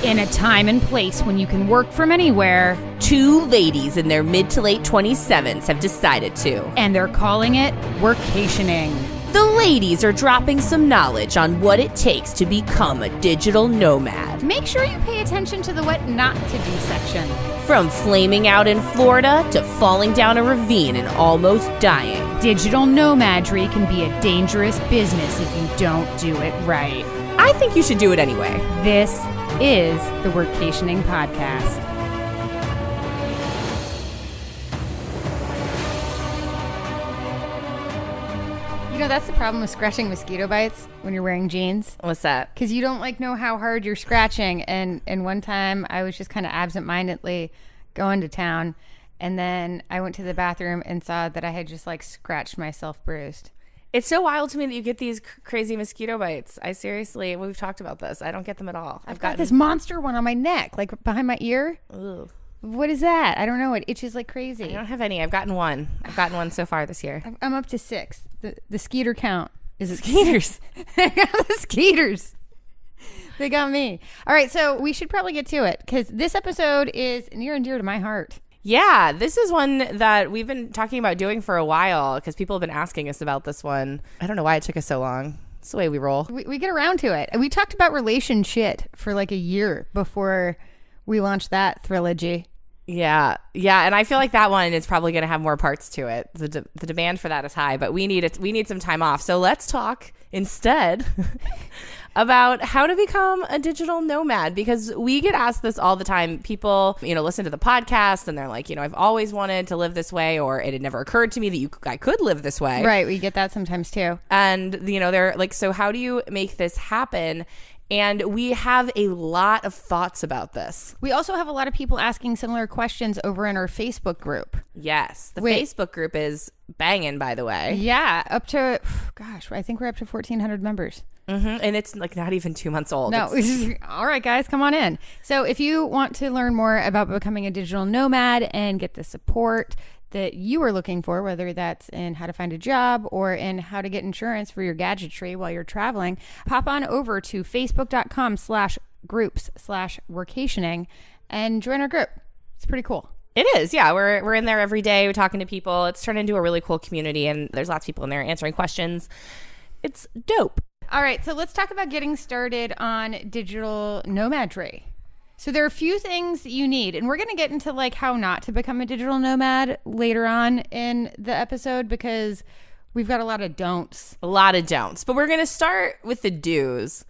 In a time and place when you can work from anywhere, two ladies in their mid to late 27s have decided to. And they're calling it workationing. The ladies are dropping some knowledge on what it takes to become a digital nomad. Make sure you pay attention to the what not to do section. From flaming out in Florida to falling down a ravine and almost dying. Digital nomadry can be a dangerous business if you don't do it right. I think you should do it anyway. This is the Workationing Podcast. You know, that's the problem with scratching mosquito bites when you're wearing jeans. What's that? Because you don't know how hard you're scratching. And one time I was just kind of absentmindedly going to town, and then I went to the bathroom and saw that I had just scratched myself bruised. It's so wild to me that you get these crazy mosquito bites. We've talked about this. I don't get them at all. I've got this monster one on my neck, behind my ear. Ugh. What is that? I don't know. It itches like crazy. I don't have any. I've gotten one so far this year. I'm up to 6. The skeeter count. Is it skeeters? I got the skeeters. They got me. All right, so we should probably get to it because this episode is near and dear to my heart. Yeah, this is one that we've been talking about doing for a while because people have been asking us about this one. I don't know why it took us so long. It's the way we roll. We get around to it. We talked about relation shit for a year before we launched that trilogy. Yeah, and I feel like that one is probably going to have more parts to it. The demand for that is high, but we need some time off. So let's talk instead about how to become a digital nomad, because we get asked this all the time. People, listen to the podcast and they're like, I've always wanted to live this way, or it had never occurred to me that I could live this way. Right, we get that sometimes too. And, they're like, so how do you make this happen? And we have a lot of thoughts about this. We also have a lot of people asking similar questions over in our Facebook group. Yes. The Facebook group is banging, by the way. Yeah. Up to, I think we're up to 1,400 members. Mm-hmm. And it's not even 2 months old. No. All right, guys, come on in. So if you want to learn more about becoming a digital nomad and get the support that you are looking for, whether that's in how to find a job or in how to get insurance for your gadgetry while you're traveling, pop on over to facebook.com/groups/workationing and join our group. It's pretty cool. It is. Yeah. We're in there every day. We're talking to people. It's turned into a really cool community, and there's lots of people in there answering questions. It's dope. All right. So let's talk about getting started on digital nomadry. So there are a few things you need, and we're going to get into how not to become a digital nomad later on in the episode, because we've got a lot of don'ts. A lot of don'ts, but we're going to start with the do's.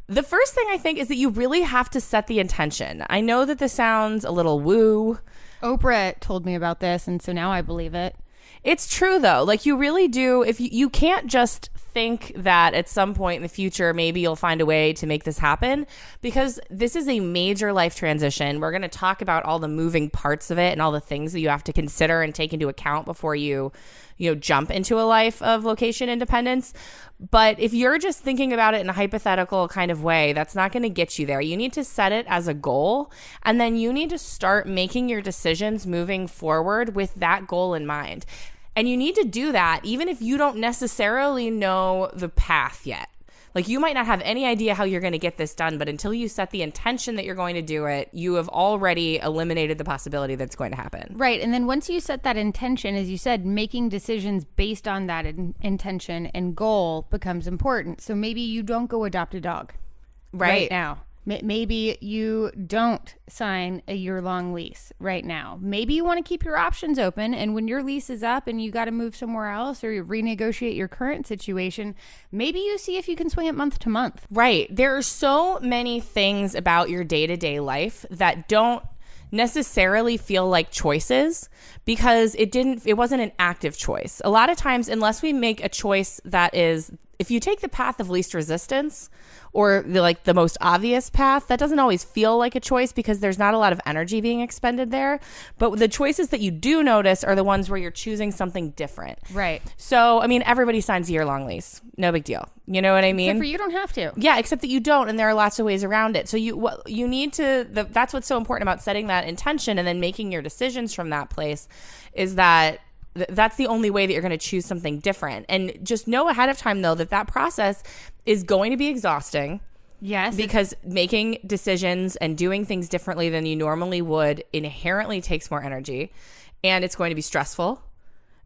The first thing I think is that you really have to set the intention. I know that this sounds a little woo. Oprah told me about this, and so now I believe it. It's true, though. You really do. If you can't just think that at some point in the future, maybe you'll find a way to make this happen, because this is a major life transition. We're going to talk about all the moving parts of it and all the things that you have to consider and take into account before you jump into a life of location independence. But if you're just thinking about it in a hypothetical kind of way, that's not going to get you there. You need to set it as a goal, and then you need to start making your decisions moving forward with that goal in mind. And you need to do that even if you don't necessarily know the path yet. You might not have any idea how you're going to get this done, but until you set the intention that you're going to do it, you have already eliminated the possibility that it's going to happen. Right. And then once you set that intention, as you said, making decisions based on that intention and goal becomes important. So maybe you don't go adopt a dog right now. Maybe you don't sign a year-long lease right now. Maybe you want to keep your options open, and when your lease is up and you got to move somewhere else or you renegotiate your current situation, maybe you see if you can swing it month to month. Right. There are so many things about your day-to-day life that don't necessarily feel like choices because it wasn't an active choice. A lot of times, unless we make a choice that is, if you take the path of least resistance or the most obvious path, that doesn't always feel like a choice because there's not a lot of energy being expended there. But the choices that you do notice are the ones where you're choosing something different. Right. So, everybody signs a year-long lease. No big deal. You know what I mean? Except for you don't have to. Yeah, except that you don't, and there are lots of ways around it. So you need to, that's what's so important about setting that intention and then making your decisions from that place, is that that's the only way that you're going to choose something different. And just know ahead of time, though, that process is going to be exhausting. Yes. Because making decisions and doing things differently than you normally would inherently takes more energy, and it's going to be stressful,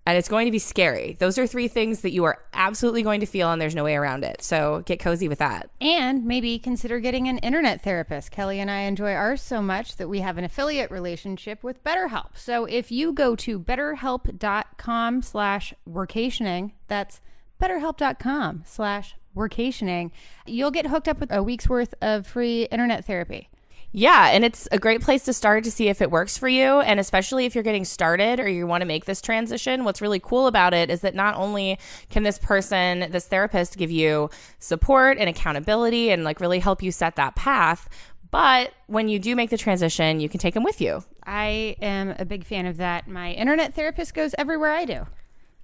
and it's going to be scary. Those are 3 things that you are absolutely going to feel, and there's no way around it. So get cozy with that. And maybe consider getting an internet therapist. Kelly and I enjoy ours so much that we have an affiliate relationship with BetterHelp. So if you go to betterhelp.com/workationing, that's betterhelp.com/workationing, you'll get hooked up with a week's worth of free internet therapy. Yeah, and it's a great place to start to see if it works for you. And especially if you're getting started or you want to make this transition, what's really cool about it is that not only can this therapist give you support and accountability and like really help you set that path, but when you do make the transition, you can take them with you. I am a big fan of that. My internet therapist goes everywhere I do.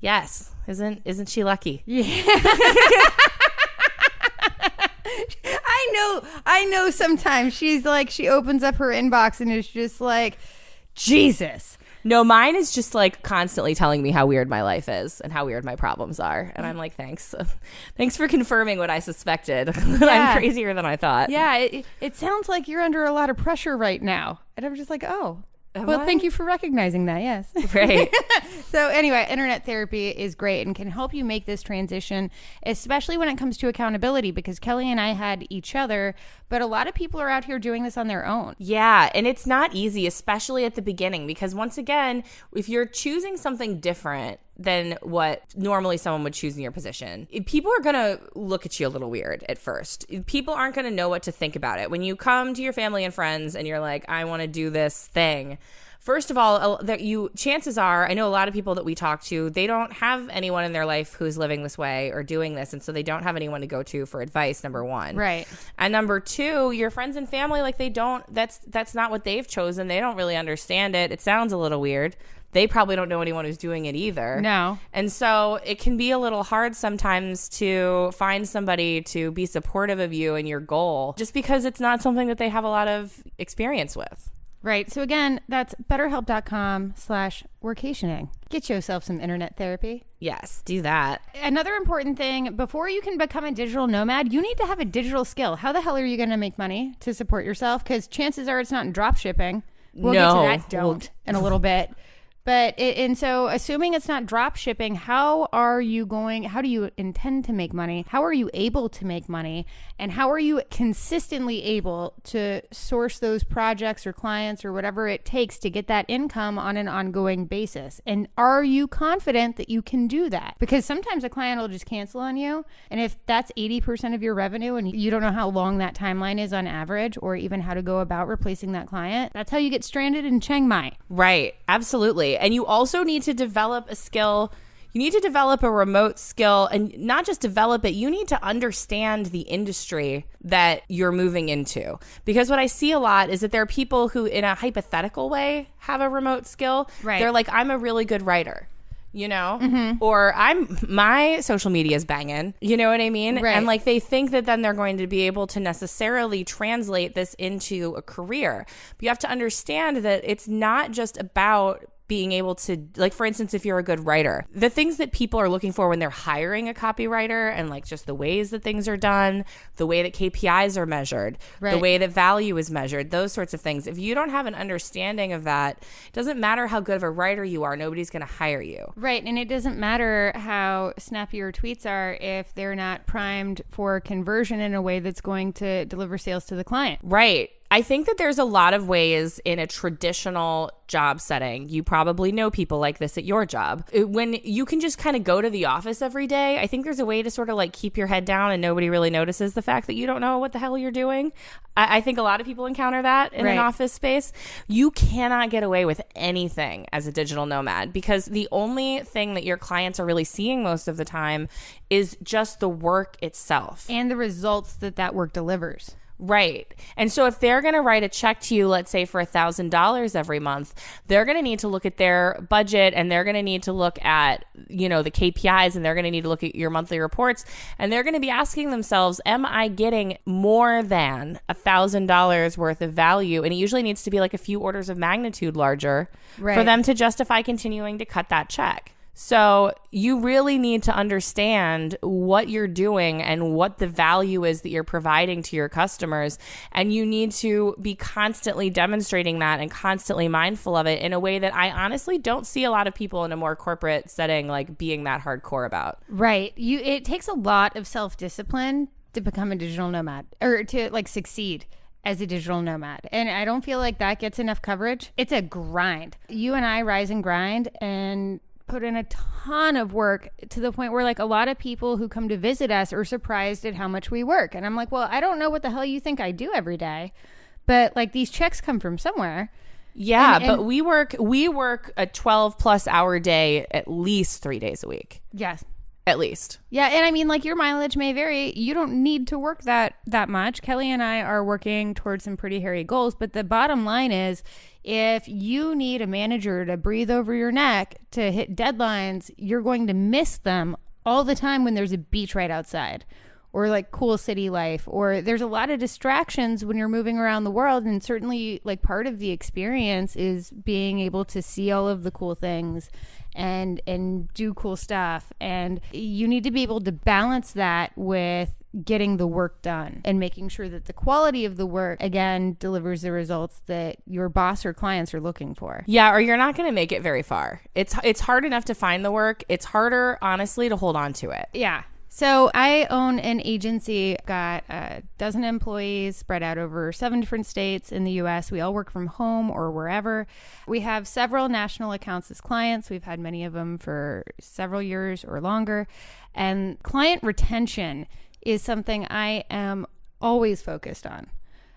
Yes. Isn't she lucky? Yeah. I know sometimes she's like, she opens up her inbox and it's just like, Jesus. No, mine is just like constantly telling me how weird my life is and how weird my problems are. And I'm like, thanks. Thanks for confirming what I suspected. I'm crazier than I thought. Yeah, it sounds like you're under a lot of pressure right now. And I'm just like, oh. Thank you for recognizing that. Yes. Right. So anyway, internet therapy is great and can help you make this transition, especially when it comes to accountability, because Kelly and I had each other, but a lot of people are out here doing this on their own. Yeah. And it's not easy, especially at the beginning, because once again, if you're choosing something different than what normally someone would choose in your position, people are going to look at you a little weird at first. People aren't going to know what to think about it. When you come to your family and friends and you're like, I want to do this thing, first of all, chances are, I know a lot of people that we talk to, they don't have anyone in their life who's living this way or doing this, and so they don't have anyone to go to for advice, number one. Right. And number two, your friends and family, like that's not what they've chosen. They don't really understand it. It sounds a little weird. They probably don't know anyone who's doing it either. No. And so it can be a little hard sometimes to find somebody to be supportive of you and your goal, just because it's not something that they have a lot of experience with. Right. So again, that's betterhelp.com/workationing. Get yourself some internet therapy. Yes, do that. Another important thing, before you can become a digital nomad, you need to have a digital skill. How the hell are you going to make money to support yourself? Because chances are it's not in drop shipping. We'll get to that in a little bit. But and so assuming it's not drop shipping, how do you intend to make money? How are you able to make money? And how are you consistently able to source those projects or clients or whatever it takes to get that income on an ongoing basis? And are you confident that you can do that? Because sometimes a client will just cancel on you. And if that's 80% of your revenue and you don't know how long that timeline is on average or even how to go about replacing that client, that's how you get stranded in Chiang Mai. Right. Absolutely. And you also need to develop a skill. You need to develop a remote skill, and not just develop it. You need to understand the industry that you're moving into. Because what I see a lot is that there are people who, in a hypothetical way, have a remote skill. Right. They're like, I'm a really good writer, or my social media is banging. You know what I mean? Right. And like they think that then they're going to be able to necessarily translate this into a career. But you have to understand that it's not just about being able to, like, for instance, if you're a good writer, the things that people are looking for when they're hiring a copywriter, and like just the ways that things are done, the way that KPIs are measured, the way that value is measured, those sorts of things. If you don't have an understanding of that, it doesn't matter how good of a writer you are, nobody's going to hire you. Right. And it doesn't matter how snappy your tweets are if they're not primed for conversion in a way that's going to deliver sales to the client. Right. I think that there's a lot of ways in a traditional job setting. You probably know people like this at your job. When you can just kind of go to the office every day, I think there's a way to sort of like keep your head down and nobody really notices the fact that you don't know what the hell you're doing. I think a lot of people encounter that in an office space. You cannot get away with anything as a digital nomad, because the only thing that your clients are really seeing most of the time is just the work itself. And the results that work delivers. Right. And so if they're going to write a check to you, let's say for $1,000 every month, they're going to need to look at their budget, and they're going to need to look at, the KPIs, and they're going to need to look at your monthly reports, and they're going to be asking themselves, am I getting more than $1,000 worth of value? And it usually needs to be like a few orders of magnitude larger for them to justify continuing to cut that check. So you really need to understand what you're doing and what the value is that you're providing to your customers. And you need to be constantly demonstrating that and constantly mindful of it in a way that I honestly don't see a lot of people in a more corporate setting like being that hardcore about. Right. It takes a lot of self-discipline to become a digital nomad or to like succeed as a digital nomad. And I don't feel like that gets enough coverage. It's a grind. You and I rise and grind and put in a ton of work to the point where like a lot of people who come to visit us are surprised at how much we work. And I'm like, well, I don't know what the hell you think I do every day, but like these checks come from somewhere. Yeah, but we work a 12+ hour day at least 3 days a week. Yes. At least. Yeah, and I mean, like, your mileage may vary. You don't need to work that much. Kelly and I are working towards some pretty hairy goals, but the bottom line is if you need a manager to breathe over your neck to hit deadlines, you're going to miss them all the time when there's a beach right outside or like cool city life, or there's a lot of distractions when you're moving around the world. And certainly like part of the experience is being able to see all of the cool things and do cool stuff. And you need to be able to balance that with getting the work done and making sure that the quality of the work, again, delivers the results that your boss or clients are looking for. Yeah, or you're not going to make it very far. It's hard enough to find the work. It's harder, honestly, to hold on to it. Yeah. So I own an agency, got a dozen employees spread out over 7 different states in the U.S. We all work from home or wherever. We have several national accounts as clients. We've had many of them for several years or longer. And client retention is something I am always focused on.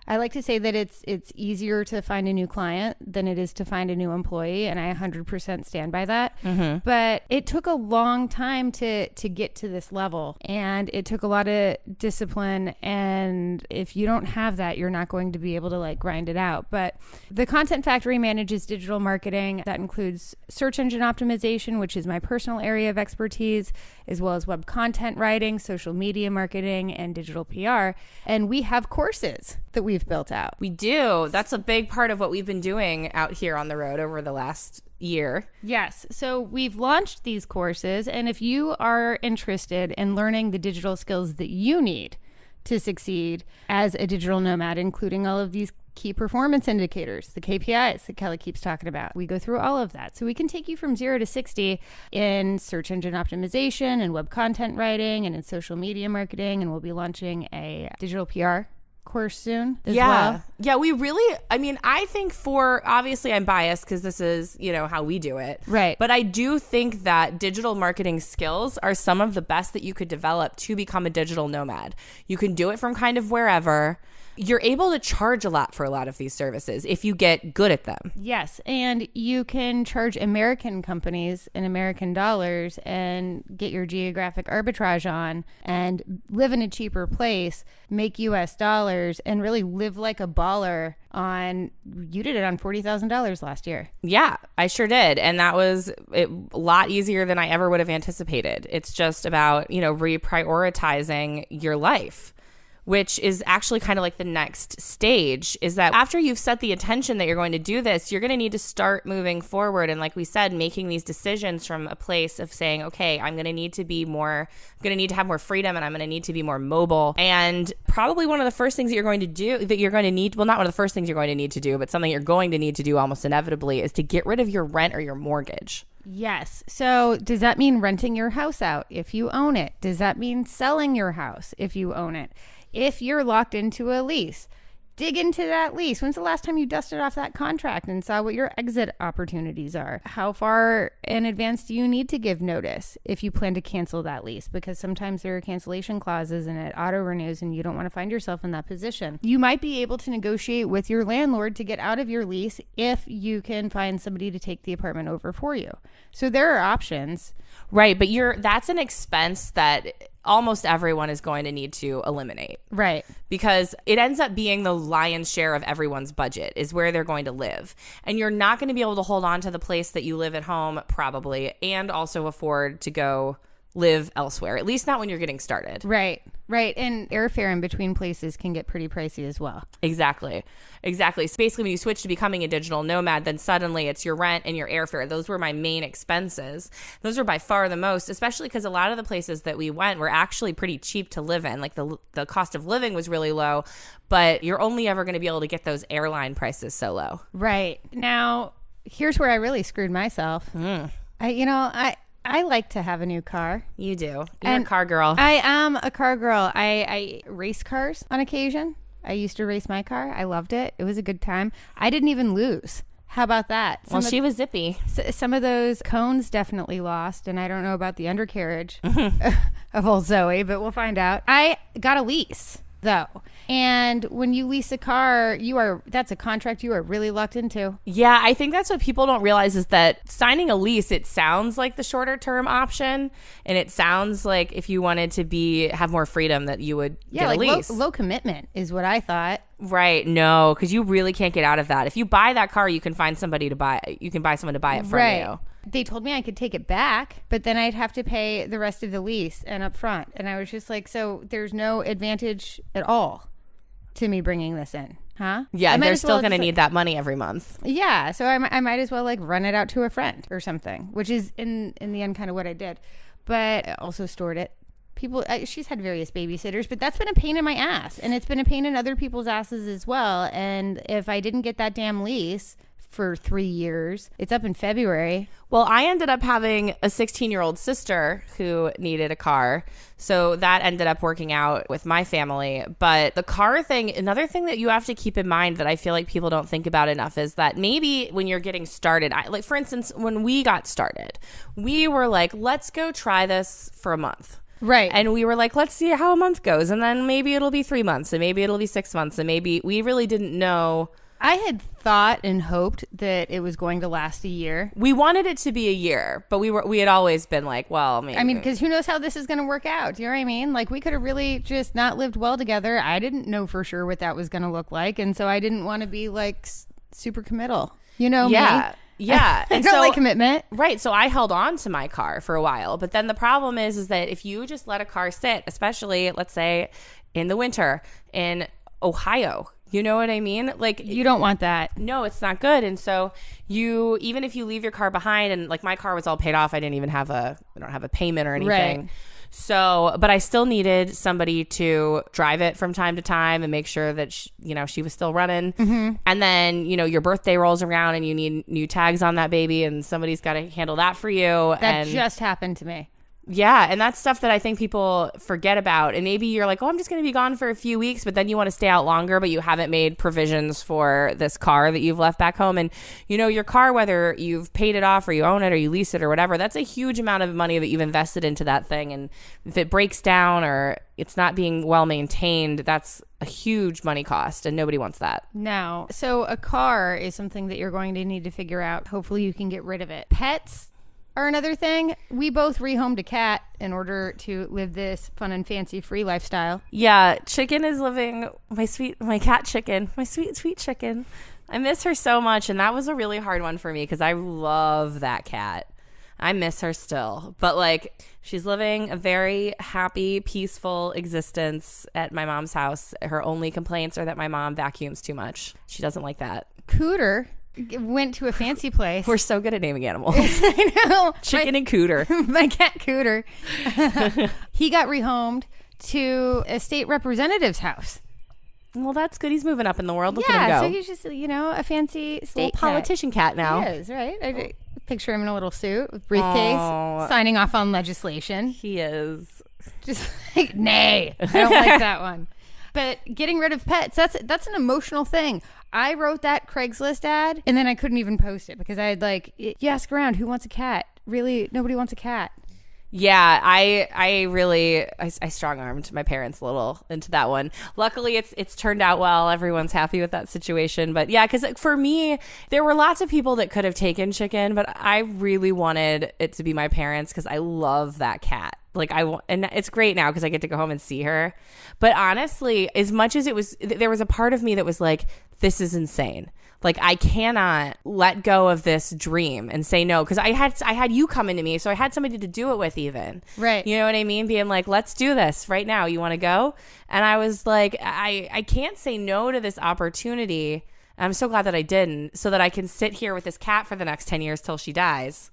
I like to say that it's easier to find a new client than it is to find a new employee, and I 100% stand by that. Mm-hmm. But it took a long time to get to this level, and it took a lot of discipline, and if you don't have that, you're not going to be able to like grind it out. But the Content Factory manages digital marketing. That includes search engine optimization, which is my personal area of expertise, as well as web content writing, social media marketing, and digital PR. And we have courses that we've built out. We do. That's a big part of what we've been doing out here on the road over the last year. Yes. So we've launched these courses, and if you are interested in learning the digital skills that you need to succeed as a digital nomad, including all of these key performance indicators, the KPIs that Kelly keeps talking about, we go through all of that. So we can take you from 0 to 60 in search engine optimization and web content writing and in social media marketing, and we'll be launching a digital PR course soon as well. Yeah, we really, I mean, I think obviously I'm biased because this is, how we do it. Right. But I do think that digital marketing skills are some of the best that you could develop to become a digital nomad. You can do it from kind of wherever. You're able to charge a lot for a lot of these services if you get good at them. Yes, and you can charge American companies in American dollars and get your geographic arbitrage on and live in a cheaper place, make US dollars, and really live like a baller you did it on $40,000 last year. Yeah, I sure did. And that was a lot easier than I ever would have anticipated. It's just about, reprioritizing your life, which is actually kind of like the next stage, is that after you've set the intention that you're going to do this, you're going to need to start moving forward. And like we said, making these decisions from a place of saying, okay, I'm going to need to have more freedom, and I'm going to need to be more mobile. And probably one of the first things that you're going to do, not one of the first things you're going to need to do, but something you're going to need to do almost inevitably, is to get rid of your rent or your mortgage. Yes. So does that mean renting your house out if you own it? Does that mean selling your house if you own it? If you're locked into a lease, dig into that lease. When's the last time you dusted off that contract and saw what your exit opportunities are? How far in advance do you need to give notice if you plan to cancel that lease? Because sometimes there are cancellation clauses and it auto renews, and you don't want to find yourself in that position. You might be able to negotiate with your landlord to get out of your lease if you can find somebody to take the apartment over for you. So there are options. Right, but that's an expense that almost everyone is going to need to eliminate. Right. Because it ends up being the lion's share of everyone's budget is where they're going to live. And you're not going to be able to hold on to the place that you live at home, probably, and also afford to go live elsewhere, at least not when you're getting started. Right. And airfare in between places can get pretty pricey as well. Exactly. So basically, when you switch to becoming a digital nomad, then suddenly it's your rent and your airfare. Those were my main expenses. Those were by far the most, especially because a lot of the places that we went were actually pretty cheap to live in. Like the cost of living was really low, but you're only ever going to be able to get those airline prices so low. Right. Now, here's where I really screwed myself. I like to have a new car. You do. You're a car girl. I am a car girl. I race cars on occasion. I used to race my car. I loved it. It was a good time. I didn't even lose. How about that? She was zippy. Some of those cones definitely lost, and I don't know about the undercarriage of old Zoe, but we'll find out. I got a lease, though. And when you lease a car, that's a contract you are really locked into. Yeah, I think that's what people don't realize is that signing a lease, it sounds like the shorter term option, and it sounds like if you wanted to have more freedom that you would get a lease. Low commitment is what I thought. Right. No, because you really can't get out of that. If you buy that car, you can find somebody to buy. You can buy someone to buy it from you. They told me I could take it back, but then I'd have to pay the rest of the lease and up front. And I was just like, so there's no advantage at all to me bringing this in, huh? Yeah, they're still going to need that money every month. Yeah, so I might as well like run it out to a friend or something, which is in the end kind of what I did. But I also stored it. She's had various babysitters, but that's been a pain in my ass, and it's been a pain in other people's asses as well. And if I didn't get that damn lease for 3 years, it's up in February. Well, I ended up having a 16-year-old sister who needed a car, so that ended up working out with my family. But the car thing, another thing that you have to keep in mind that I feel like people don't think about enough is that maybe when you're getting started, like for instance, when we got started, we were like, let's go try this for a month. Right. And we were like, let's see how a month goes. And then maybe it'll be 3 months, and maybe it'll be 6 months, and maybe we really didn't know. I had thought and hoped that it was going to last a year. We wanted it to be a year, but we had always been like, well, maybe. I mean, because who knows how this is going to work out? Do you know what I mean? Like, we could have really just not lived well together. I didn't know for sure what that was going to look like, and so I didn't want to be like super committal. You know me? Yeah. I don't like commitment. Right. So I held on to my car for a while. But then the problem is that if you just let a car sit, especially, let's say, in the winter in Ohio, you know what I mean? Like, you don't want that. No, it's not good. And so even if you leave your car behind, and like my car was all paid off, I don't have a payment or anything. Right. So, but I still needed somebody to drive it from time to time and make sure that she was still running. Mm-hmm. And then, your birthday rolls around and you need new tags on that baby, and somebody's got to handle that for you. That just happened to me. Yeah, and that's stuff that I think people forget about. And maybe you're like, oh, I'm just going to be gone for a few weeks, but then you want to stay out longer, but you haven't made provisions for this car that you've left back home. And, your car, whether you've paid it off or you own it or you lease it or whatever, that's a huge amount of money that you've invested into that thing. And if it breaks down or it's not being well maintained, that's a huge money cost, and nobody wants that. No. So a car is something that you're going to need to figure out. Hopefully you can get rid of it. Pets are another thing. We both rehomed a cat in order to live this fun and fancy free lifestyle. Yeah, Chicken is living, my cat Chicken, my sweet Chicken. I miss her so much, and that was a really hard one for me because I love that cat. I miss her still, but like she's living a very happy, peaceful existence at my mom's house. Her only complaints are that my mom vacuums too much. She doesn't like that. Cooter went to a fancy place. We're so good at naming animals. I know. Chicken and Cooter. My cat Cooter. He got rehomed to a state representative's house. Well, that's good. He's moving up in the world. Look at him go. So he's just, a fancy state politician cat now. He is, right? I picture him in a little suit with briefcase, signing off on legislation. He is. Just like, nay. I don't like that one. But getting rid of pets, that's an emotional thing. I wrote that Craigslist ad, and then I couldn't even post it because I had you ask around, who wants a cat? Really, nobody wants a cat. Yeah, I strong-armed my parents a little into that one. Luckily, it's turned out well. Everyone's happy with that situation. But yeah, because for me, there were lots of people that could have taken Chicken, but I really wanted it to be my parents because I love that cat. like and it's great now because I get to go home and see her. But honestly, as much as there was a part of me that was like, this is insane. Like, I cannot let go of this dream and say no, because I had you come into me, so I had somebody to do it with even. Right. You know what I mean? Being like, let's do this right now. You want to go? And I was like, I can't say no to this opportunity. I'm so glad that I didn't, so that I can sit here with this cat for the next 10 years till she dies.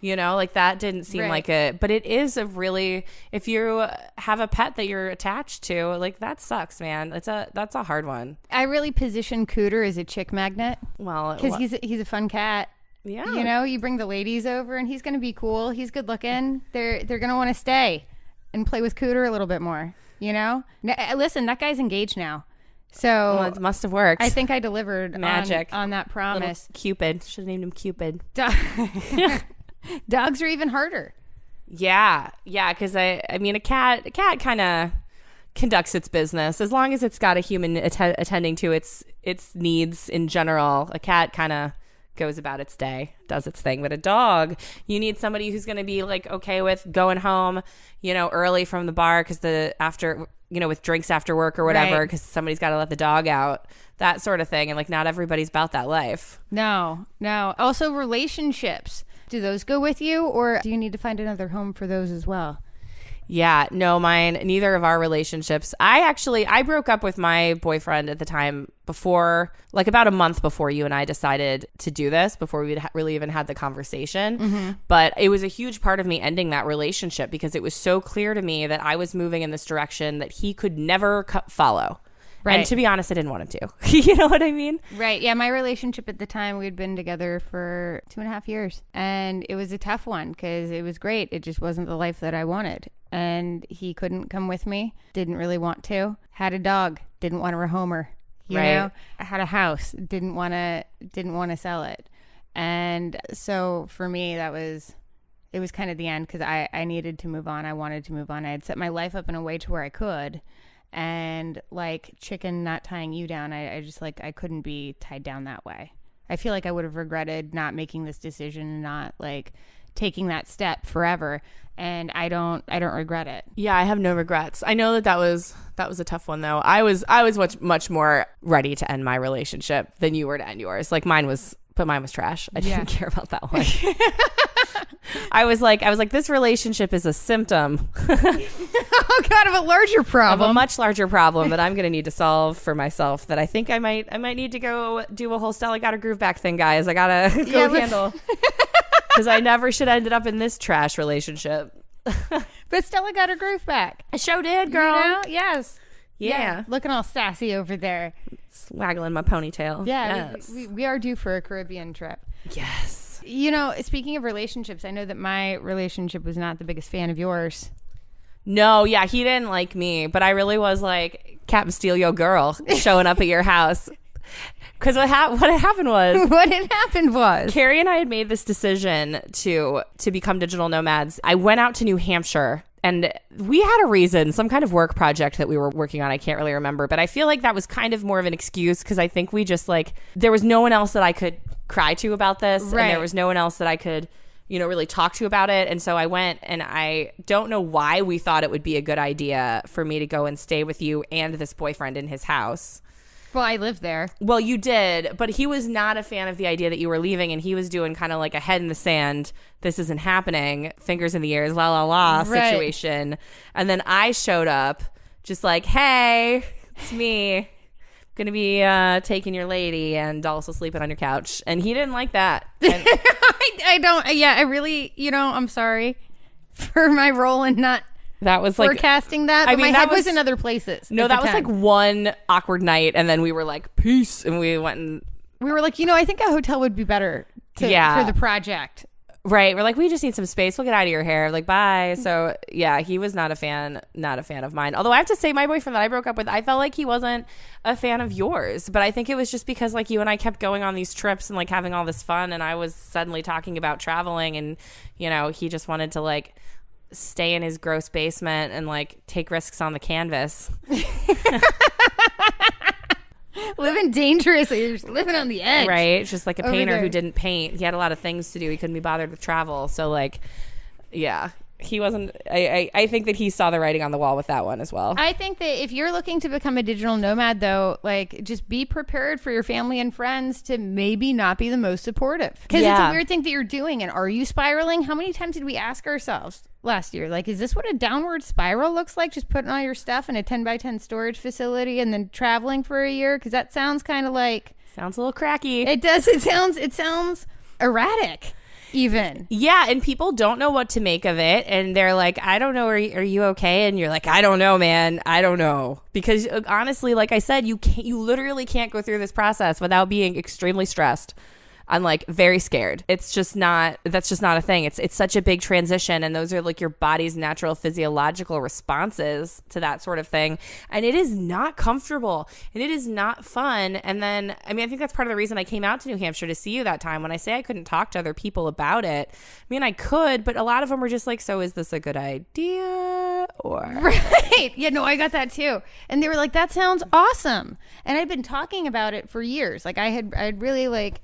You know, like that didn't seem like it, but it is if you have a pet that you're attached to, like that sucks, man. That's a hard one. I really position Cooter as a chick magnet. Well, because he's a fun cat. Yeah. You know, you bring the ladies over and he's going to be cool. He's good looking. They're going to want to stay and play with Cooter a little bit more, you know? Now, listen, that guy's engaged now. So it must have worked. I think I delivered magic on that promise. Little Cupid. Should have named him Cupid. Dogs are even harder. Yeah, because I mean, a cat kind of conducts its business as long as it's got a human attending to its needs in general. A cat kind of goes about its day, does its thing. But a dog, you need somebody who's going to be like okay with going home, you know, early from the bar because with drinks after work or whatever, because somebody's got to let the dog out, that sort of thing. And like, not everybody's about that life. No. Also, relationships. Do those go with you, or do you need to find another home for those as well? Yeah, no, neither of our relationships. I broke up with my boyfriend at the time before, like about a month before you and I decided to do this, before we'd really even had the conversation. Mm-hmm. But it was a huge part of me ending that relationship because it was so clear to me that I was moving in this direction that he could never follow. Right. And to be honest, I didn't want him to. You know what I mean? Right. Yeah. My relationship at the time, we'd been together for 2.5 years. And it was a tough one because it was great. It just wasn't the life that I wanted. And he couldn't come with me. Didn't really want to. Had a dog. Didn't want to rehome her. You know? I had a house. Didn't want to sell it. And so for me, it was kind of the end because I needed to move on. I wanted to move on. I had set my life up in a way to where I could. And like chicken not tying you down, I just like, I couldn't be tied down that way. I feel like I would have regretted not making this decision and not like taking that step forever. And I don't regret it. Yeah, I have no regrets. I know that was a tough one though. I was much more ready to end my relationship than you were to end yours. Like mine was trash. I didn't care about that one. I was like, this relationship is a symptom. Oh God, of a larger problem. Of a much larger problem that I'm going to need to solve for myself. That I think I might need to go do a whole Stella Got a Groove Back thing, guys. I gotta go handle because I never should have ended up in this trash relationship. But Stella got her groove back. I sure did, girl. You know? Yes. Yeah. Looking all sassy over there. Waggling my ponytail. Yeah. Yes. We are due for a Caribbean trip. Yes. You know, speaking of relationships, I know that my relationship was not the biggest fan of yours. No, yeah, he didn't like me, but I really was like Cat Bastilio girl showing up at your house. Because what had happened was Kari and I had made this decision to become digital nomads. I went out to New Hampshire. And we had a reason, some kind of work project that we were working on. I can't really remember. But I feel like that was kind of more of an excuse because I think we just like, there was no one else that I could cry to about this. Right. And there was no one else that I could, really talk to about it. And so I went, and I don't know why we thought it would be a good idea for me to go and stay with you and this boyfriend in his house. Well, I lived there. Well, you did, but he was not a fan of the idea that you were leaving, and he was doing kind of like a head in the sand, this isn't happening, fingers in the ears, la la la situation. And then I showed up just like, hey, it's me. Going to be taking your lady and also sleeping on your couch. And he didn't like that. And I don't. Yeah, I really, I'm sorry for my role in not that was like forecasting that. But my head was in other places. No, that was like one awkward night, and then we were like, peace, and we went and we were like, I think a hotel would be better for the project. Right. We're like, we just need some space. We'll get out of your hair. Like, bye. So yeah, he was not a fan of mine. Although I have to say, my boyfriend that I broke up with, I felt like he wasn't a fan of yours. But I think it was just because like you and I kept going on these trips and like having all this fun, and I was suddenly talking about traveling, and he just wanted to like stay in his gross basement and like take risks on the canvas. Living dangerously. You're just living on the edge. Right. Just like a painter who didn't paint. He had a lot of things to do. He couldn't be bothered with travel. So like, yeah, he wasn't. I think that he saw the writing on the wall with that one as well. I think that if you're looking to become a digital nomad, though, like just be prepared for your family and friends to maybe not be the most supportive, because it's a weird thing that you're doing. And are you spiraling? How many times did we ask ourselves last year, like, is this what a downward spiral looks like? Just putting all your stuff in a 10 by 10 storage facility and then traveling for a year? Because that sounds kind of like, sounds a little cracky. It does. It sounds erratic. Even. Yeah, and people don't know what to make of it, and they're like, I don't know, are you okay? And you're like, I don't know, man, I don't know. Because honestly, like I said, you literally can't go through this process without being extremely stressed. I'm like very scared. That's just not a thing. It's such a big transition, and those are like your body's natural physiological responses to that sort of thing. And it is not comfortable, and it is not fun. And then, I mean, I think that's part of the reason I came out to New Hampshire to see you that time. When I say I couldn't talk to other people about it, I mean, I could, but a lot of them were just like, so is this a good idea? Or right. Yeah, no, I got that too. And they were like, that sounds awesome. And I'd been talking about it for years. Like I'd really like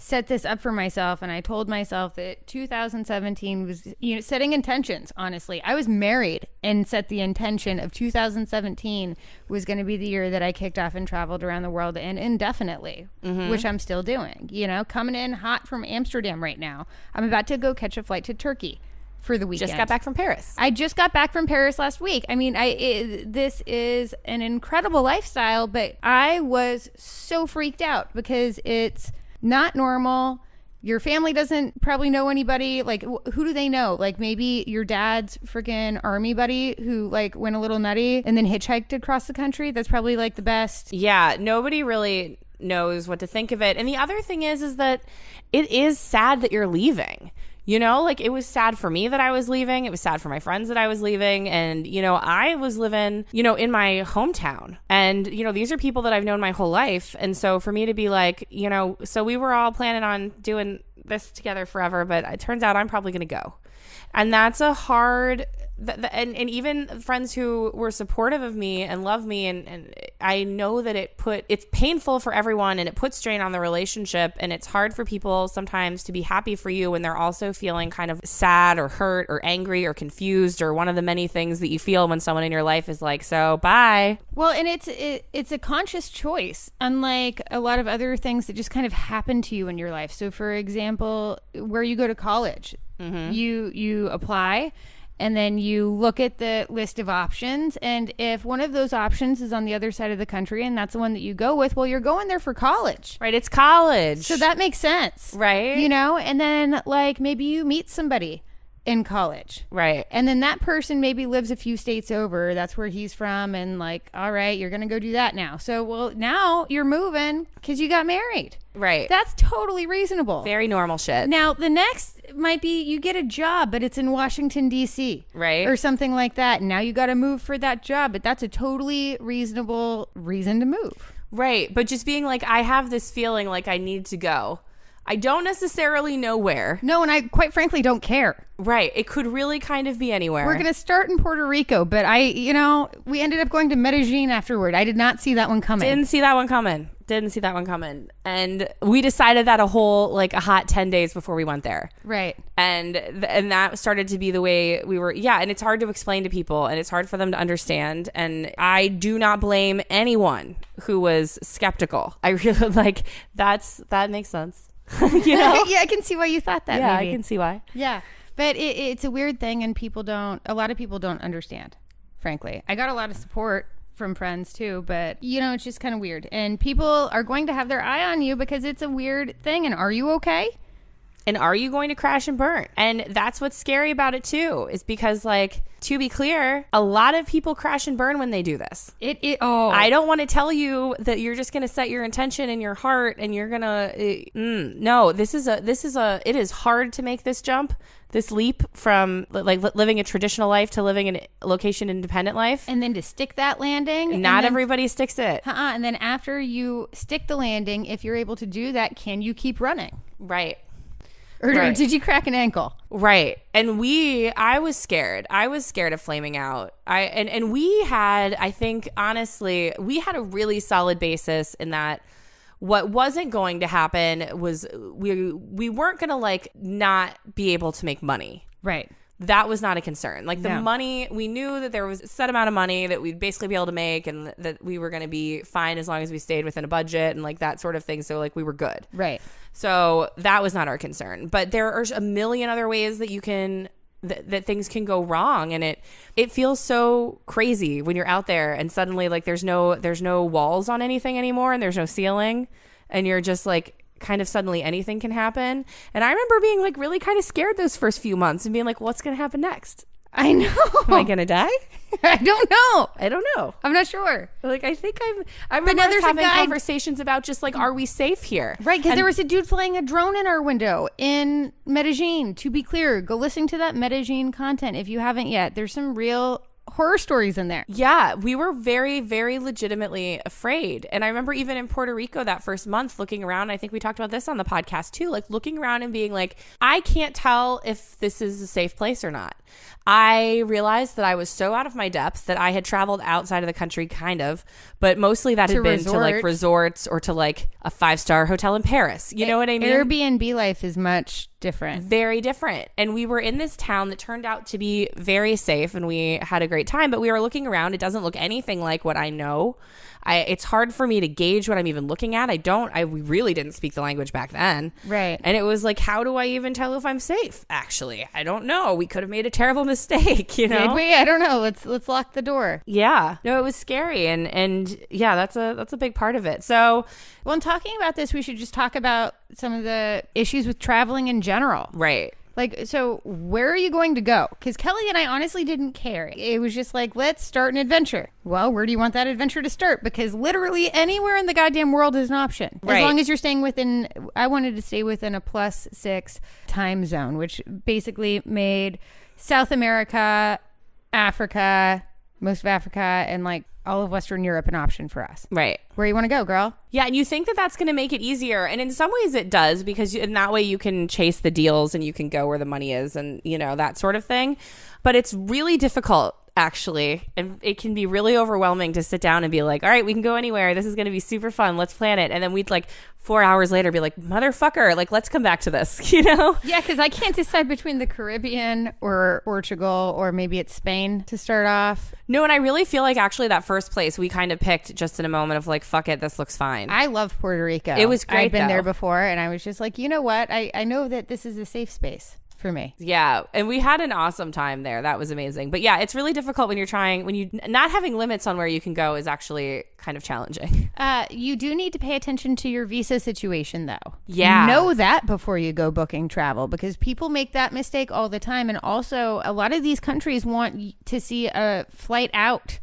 set this up for myself, and I told myself that 2017 was, setting intentions. Honestly, I was married and set the intention of 2017 was going to be the year that I kicked off and traveled around the world, and indefinitely, which I'm still doing. Coming in hot from Amsterdam right now. I'm about to go catch a flight to Turkey for the weekend. Just got back from Paris. I just got back from Paris last week. I mean, this is an incredible lifestyle, but I was so freaked out because it's not normal. Your family doesn't probably know anybody. Like, who do they know? Like, maybe your dad's freaking army buddy who like went a little nutty and then hitchhiked across the country. That's probably like the best. Yeah, nobody really knows what to think of it. And the other thing is that it is sad that you're leaving. Like, it was sad for me that I was leaving. It was sad for my friends that I was leaving. And, I was living, in my hometown. And, these are people that I've known my whole life. And so for me to be like, so we were all planning on doing this together forever, but it turns out I'm probably going to go. And that's a hard... And even friends who were supportive of me and love me, and I know that it's painful for everyone, and it puts strain on the relationship, and it's hard for people sometimes to be happy for you when they're also feeling kind of sad or hurt or angry or confused, or one of the many things that you feel when someone in your life is like, so bye. Well, and it's a conscious choice, unlike a lot of other things that just kind of happen to you in your life. So for example, where you go to college, you apply, and then you look at the list of options, and if one of those options is on the other side of the country and that's the one that you go with, well, you're going there for college. Right, it's college. So that makes sense. Right. And then like maybe you meet somebody in college. Right. And then that person maybe lives a few states over. That's where he's from, and like, all right, you're going to go do that now. So, well, now you're moving because you got married. Right. That's totally reasonable. Very normal shit. Now, the next might be you get a job, but it's in Washington, D.C. Right. Or something like that. And now you got to move for that job, but that's a totally reasonable reason to move. Right. But just being like, I have this feeling like I need to go. I don't necessarily know where. No, and I quite frankly don't care. Right. It could really kind of be anywhere. We're going to start in Puerto Rico, but we ended up going to Medellin afterward. I did not see that one coming. Didn't see that one coming. And we decided that a hot 10 days before we went there. Right. And that started to be the way we were. Yeah. And it's hard to explain to people, and it's hard for them to understand. And I do not blame anyone who was skeptical. I really that makes sense. Yeah, I can see why you thought that. Yeah, maybe. I can see why. Yeah, but it's a weird thing, and a lot of people don't understand, frankly. I got a lot of support from friends too, but it's just kind of weird, and people are going to have their eye on you because it's a weird thing. And are you okay? And are you going to crash and burn? And that's what's scary about it too, is because, like, to be clear, a lot of people crash and burn when they do this. I don't want to tell you that you're just going to set your intention in your heart and you're going to, no, it is hard to make this jump, this leap from like living a traditional life to living a location independent life. And then to stick that landing. Not everybody sticks it. And then after you stick the landing, if you're able to do that, can you keep running? Right. Or did you crack an ankle? Right. And I was scared. I was scared of flaming out. And we had, I think, honestly, we had a really solid basis in that what wasn't going to happen was we weren't going to not be able to make money. Right. that was not a concern. Like the No. money, we knew that there was a set amount of money that we'd basically be able to make and that we were going to be fine as long as we stayed within a budget and like that sort of thing. So like we were good. Right. So that was not our concern. But there are a million other ways that you can that things can go wrong, and it feels so crazy when you're out there and suddenly like there's no walls on anything anymore and there's no ceiling and you're just like kind of suddenly anything can happen. And I remember being like really kind of scared those first few months and being like, what's going to happen next? I know. Am I going to die? I don't know. I don't know. I'm not sure. Like, I think I remember us having conversations about just like, are we safe here? Right, because there was a dude flying a drone in our window in Medellin. To be clear, go listen to that Medellin content if you haven't yet. There's some real horror stories in there. Yeah, we were very, very legitimately afraid. And I remember even in Puerto Rico that first month looking around, I think we talked about this on the podcast too, like looking around and being like, I can't tell if this is a safe place or not. I realized that I was so out of my depth that I had traveled outside of the country kind of, but mostly that had been to like resorts or to like a 5-star hotel in Paris. You know what I mean? Airbnb life is much different. Very different. And we were in this town that turned out to be very safe and we had a great time, but we were looking around. It doesn't look anything like what I know. It's hard for me to gauge what I'm even looking at. We really didn't speak the language back then. Right. And it was like, how do I even tell if I'm safe? Actually, I don't know. We could have made a terrible mistake, you know? Did we? I don't know. Let's lock the door. Yeah. No, it was scary. And yeah, that's a big part of it. So, well, in talking about this, we should just talk about some of the issues with traveling in general. Right. Like, so where are you going to go? Because Kelly and I honestly didn't care. It was just like, let's start an adventure. Well, where do you want that adventure to start? Because literally anywhere in the goddamn world is an option. Right. As long as you're staying within, I wanted to stay within a +6 time zone, which basically made South America, Africa, most of Africa, and like all of Western Europe an option for us. Right. Where you want to go, girl? Yeah, and you think that that's going to make it easier. And in some ways it does, because in that way you can chase the deals and you can go where the money is and, you know, that sort of thing. But it's really difficult, actually. And it can be really overwhelming to sit down and be like, all right, we can go anywhere. This is going to be super fun. Let's plan it. And then we'd like 4 hours later be like, motherfucker, like, let's come back to this, you know? Yeah, because I can't decide between the Caribbean or Portugal or maybe it's Spain to start off. No, and I really feel like actually that first place we kind of picked just in a moment of like, fuck it, this looks fine. I love Puerto Rico. It was great, I've been though. there before, and I was just like, you know what? I know that this is a safe space for me. Yeah, and we had an awesome time there. That was amazing. But yeah, it's really difficult when you not having limits on where you can go is actually kind of challenging. You do need to pay attention to your visa situation, though. Yeah. Know that before you go booking travel, because people make that mistake all the time. And also, a lot of these countries want to see a flight out.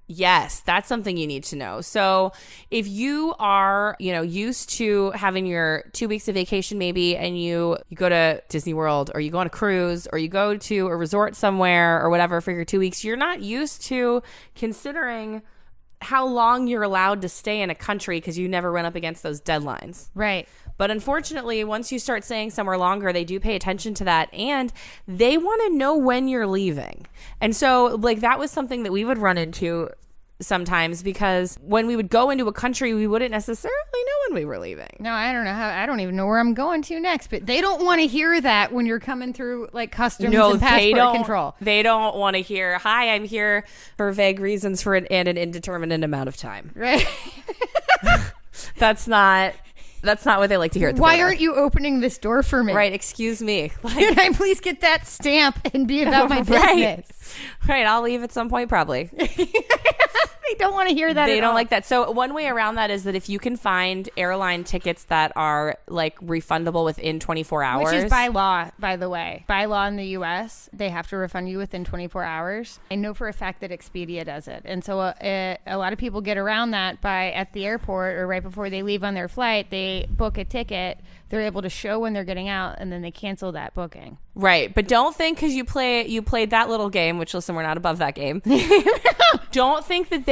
Yes, that's something you need to know. So if you are, used to having your 2 weeks of vacation maybe, and you go to Disney World or you go on a cruise or you go to a resort somewhere or whatever for your 2 weeks, you're not used to considering how long you're allowed to stay in a country because you never run up against those deadlines. Right. But unfortunately, once you start staying somewhere longer, they do pay attention to that, and they want to know when you're leaving. And so, like, that was something that we would run into sometimes, because when we would go into a country, we wouldn't necessarily know when we were leaving. No, I don't know I don't even know where I'm going to next, but they don't want to hear that when you're coming through like customs and passport control. They don't want to hear, hi, I'm here for vague reasons for an indeterminate amount of time. Right. That's not what they like to hear at the Why border. aren't you opening this door for me? Right, excuse me. Can I please get that stamp and be about my business? Right, I'll leave at some point probably. They don't want to hear that. They don't like that. So one way around that is that if you can find airline tickets that are like refundable within 24 hours. Which is by law, by the way. By law in the U.S., they have to refund you within 24 hours. I know for a fact that Expedia does it. And so a lot of people get around that by at the airport or right before they leave on their flight, they book a ticket. They're able to show when they're getting out, and then they cancel that booking. Right. But don't think because you played that little game, which, listen, we're not above that game. Don't think that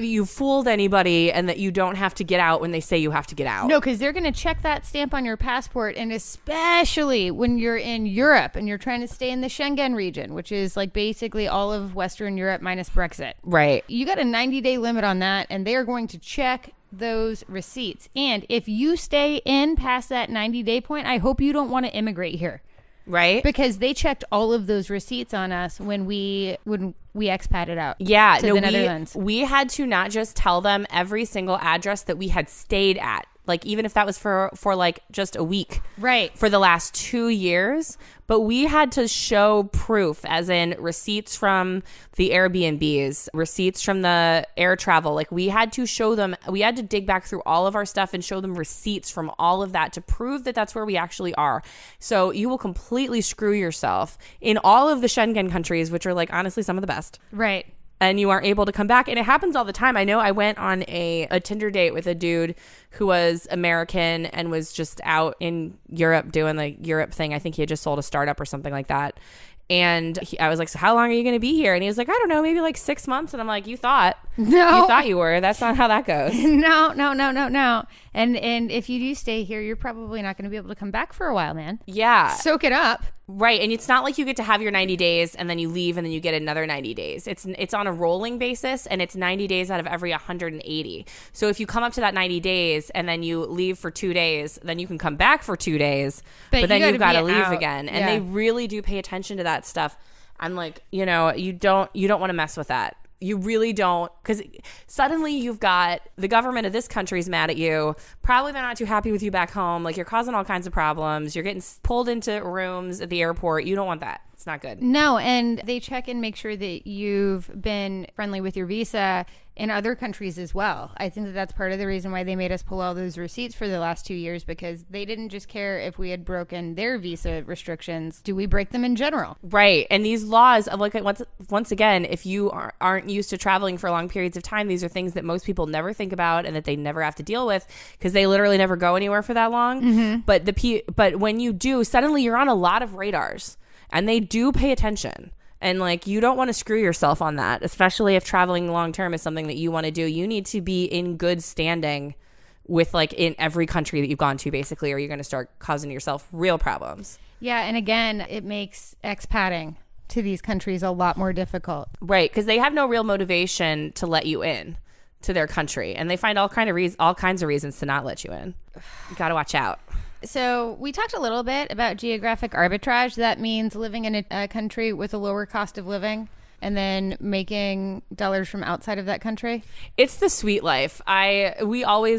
you fooled anybody and that you don't have to get out when they say you have to get out. No, because they're going to check that stamp on your passport, and especially when you're in Europe and you're trying to stay in the Schengen region, which is like basically all of Western Europe minus Brexit. Right. You got a 90-day limit on that, and they are going to check those receipts. And if you stay in past that 90-day point, I hope you don't want to immigrate here. Right. Because they checked all of those receipts on us when we expatted out. Yeah. To the Netherlands. We had to not just tell them every single address that we had stayed at. Like, even if that was for like just a week. Right. For the last 2 years. But we had to show proof, as in receipts from the Airbnbs, receipts from the air travel. Like, we had to show them, we had to dig back through all of our stuff and show them receipts from all of that to prove that that's where we actually are. So you will completely screw yourself in all of the Schengen countries, which are, like, honestly some of the best. Right. And you aren't able to come back. And it happens all the time. I know I went on a Tinder date with a dude who was American and was just out in Europe doing the Europe thing. I think he had just sold a startup or something like that. And I was like, so how long are you going to be here? And he was like, I don't know, maybe like 6 months. And I'm like, you thought you were. That's not how that goes. No. And if you do stay here, you're probably not going to be able to come back for a while, man. Yeah. Soak it up. Right. And it's not like you get to have your 90 days and then you leave and then you get another 90 days. It's on a rolling basis, and it's 90 days out of every 180. So if you come up to that 90 days and then you leave for 2 days, then you can come back for 2 days, but then you've got to leave out again. And they really do pay attention to that stuff. I'm like, you don't want to mess with that. You really don't, because suddenly you've got the government of this country's mad at you. Probably they're not too happy with you back home. Like, you're causing all kinds of problems. You're getting pulled into rooms at the airport. You don't want that. It's not good. No, and they check and make sure that you've been friendly with your visa in other countries as well. I think that that's part of the reason why they made us pull all those receipts for the last 2 years, because they didn't just care if we had broken their visa restrictions. Do we break them in general? Right. And these laws, like, once again, if you aren't used to traveling for long periods of time, these are things that most people never think about and that they never have to deal with because they literally never go anywhere for that long. Mm-hmm. But when you do, suddenly you're on a lot of radars, and they do pay attention. And, like, you don't want to screw yourself on that, especially if traveling long term is something that you want to do. You need to be in good standing with, like, in every country that you've gone to, basically, or you're going to start causing yourself real problems. Yeah, and again, it makes expatting to these countries a lot more difficult. Right, because they have no real motivation to let you in to their country, and they find all kinds of reasons to not let you in. You got to watch out. So we talked a little bit about geographic arbitrage. That means living in a country with a lower cost of living and then making dollars from outside of that country. It's the sweet life. Amsterdam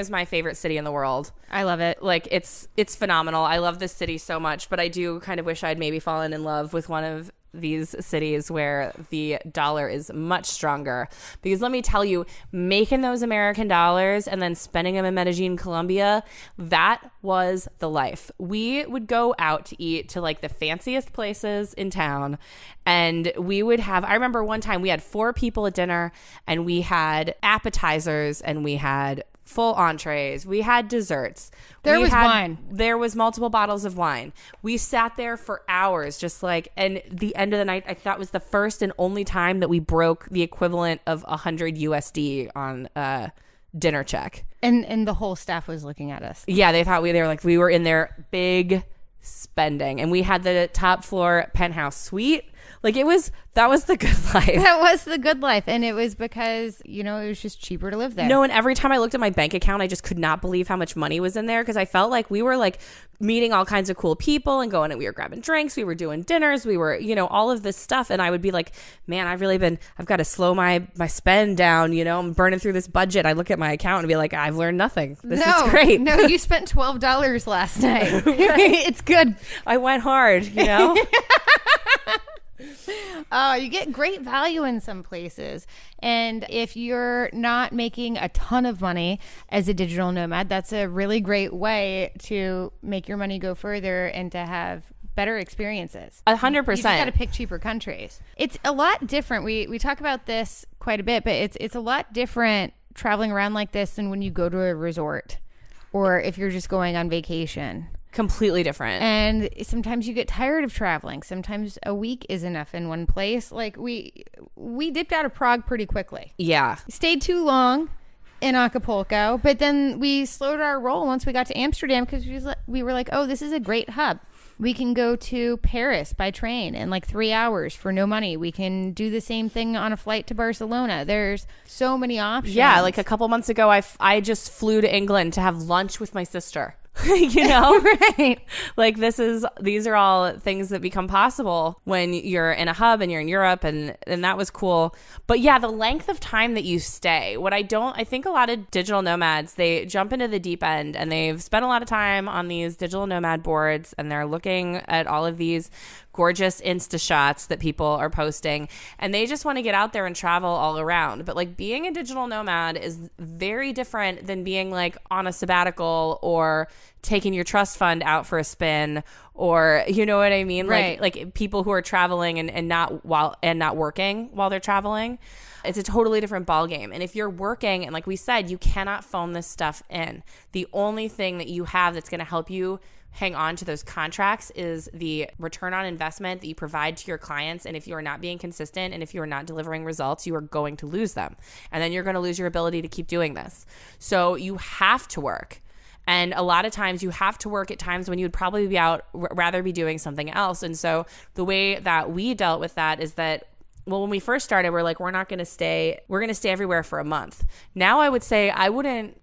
is my favorite city in the world. I love it. Like, it's phenomenal. I love this city so much, but I do kind of wish I'd maybe fallen in love with one of these cities where the dollar is much stronger, because let me tell you, making those American dollars and then spending them in Medellin, Colombia, that was the life. We would go out to eat to, like, the fanciest places in town, and we would have, I remember one time we had 4 people at dinner, and we had appetizers and we had full entrees. We had desserts. There was wine. There was multiple bottles of wine. We sat there for hours, just like, and the end of the night, I thought was the first and only time that we broke the equivalent of 100 USD on a dinner check. And the whole staff was looking at us. Yeah, they thought they were like, we were in there big spending, and we had the top floor penthouse suite. Like, that was the good life. That was the good life. And it was because, it was just cheaper to live there. No, and every time I looked at my bank account, I just could not believe how much money was in there, because I felt like we were, like, meeting all kinds of cool people and going, and we were grabbing drinks, we were doing dinners, we were, all of this stuff. And I would be like, man, I've got to slow my spend down, I'm burning through this budget. I look at my account and be like, I've learned nothing. This is great. No, you spent $12 last night. It's good. I went hard, Oh, you get great value in some places. And if you're not making a ton of money as a digital nomad, that's a really great way to make your money go further and to have better experiences. 100%. You just got to pick cheaper countries. It's a lot different. We talk about this quite a bit, but it's a lot different traveling around like this than when you go to a resort or if you're just going on vacation. Completely different. And sometimes you get tired of traveling. Sometimes a week is enough in one place. Like, we dipped out of Prague pretty quickly. Yeah. Stayed too long in Acapulco, but then we slowed our roll once we got to Amsterdam, because we were like, oh, this is a great hub. We can go to Paris by train in like 3 hours for no money. We can do the same thing on a flight to Barcelona. There's so many options. Yeah, like a couple months ago, I just flew to England to have lunch with my sister. you know? Right. Like these are all things that become possible when you're in a hub and you're in Europe, and that was cool. But yeah, the length of time that you stay. I think a lot of digital nomads, they jump into the deep end and they've spent a lot of time on these digital nomad boards, and they're looking at all of these gorgeous Insta shots that people are posting, and they just want to get out there and travel all around. But like being a digital nomad is very different than being like on a sabbatical or taking your trust fund out for a spin, or you know what I mean? Right. Like people who are traveling and not working while they're traveling. It's a totally different ballgame. And if you're working, and like we said, you cannot phone this stuff in. The only thing that you have that's going to help you hang on to those contracts is the return on investment that you provide to your clients. And if you are not being consistent and if you are not delivering results, you are going to lose them. And then you're going to lose your ability to keep doing this. So you have to work. And a lot of times you have to work at times when you would probably be out, rather be doing something else. And so the way that we dealt with that is that, well, when we first started, we're like, we're going to stay everywhere for a month. Now I would say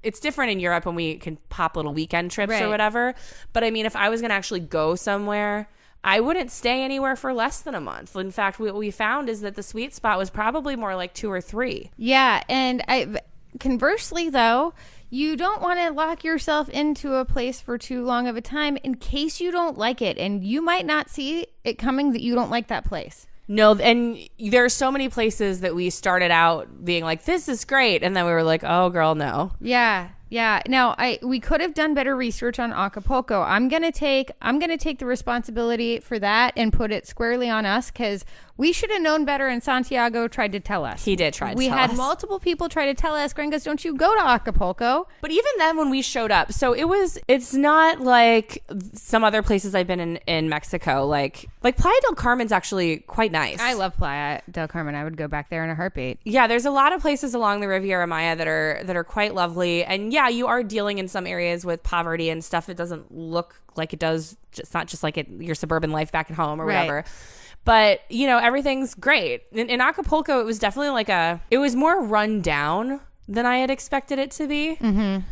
it's different in Europe when we can pop little weekend trips or whatever. But I mean, if I was going to actually go somewhere, I wouldn't stay anywhere for less than a month. In fact, what we found is that the sweet spot was probably more like 2 or 3. Yeah. And conversely, though, you don't want to lock yourself into a place for too long of a time in case you don't like it. And you might not see it coming that you don't like that place. No, and there are so many places that we started out being like, this is great. And then we were like, oh, girl, no. Yeah. Yeah. Now, we could have done better research on Acapulco. I'm gonna take the responsibility for that and put it squarely on us, because we should have known better, and Santiago tried to tell us. He did try to tell us. We had multiple people try to tell us, gringas, don't you go to Acapulco. But even then when we showed up, so it's not like some other places I've been in Mexico. Like Playa del Carmen's actually quite nice. I love Playa del Carmen. I would go back there in a heartbeat. Yeah, there's a lot of places along the Riviera Maya that are quite lovely. And yeah, you are dealing in some areas with poverty and stuff. It doesn't look like it does. It's not just like your suburban life back at home or whatever. But, you know, everything's great. In Acapulco, it was definitely it was more run down than I had expected it to be. Mm-hmm.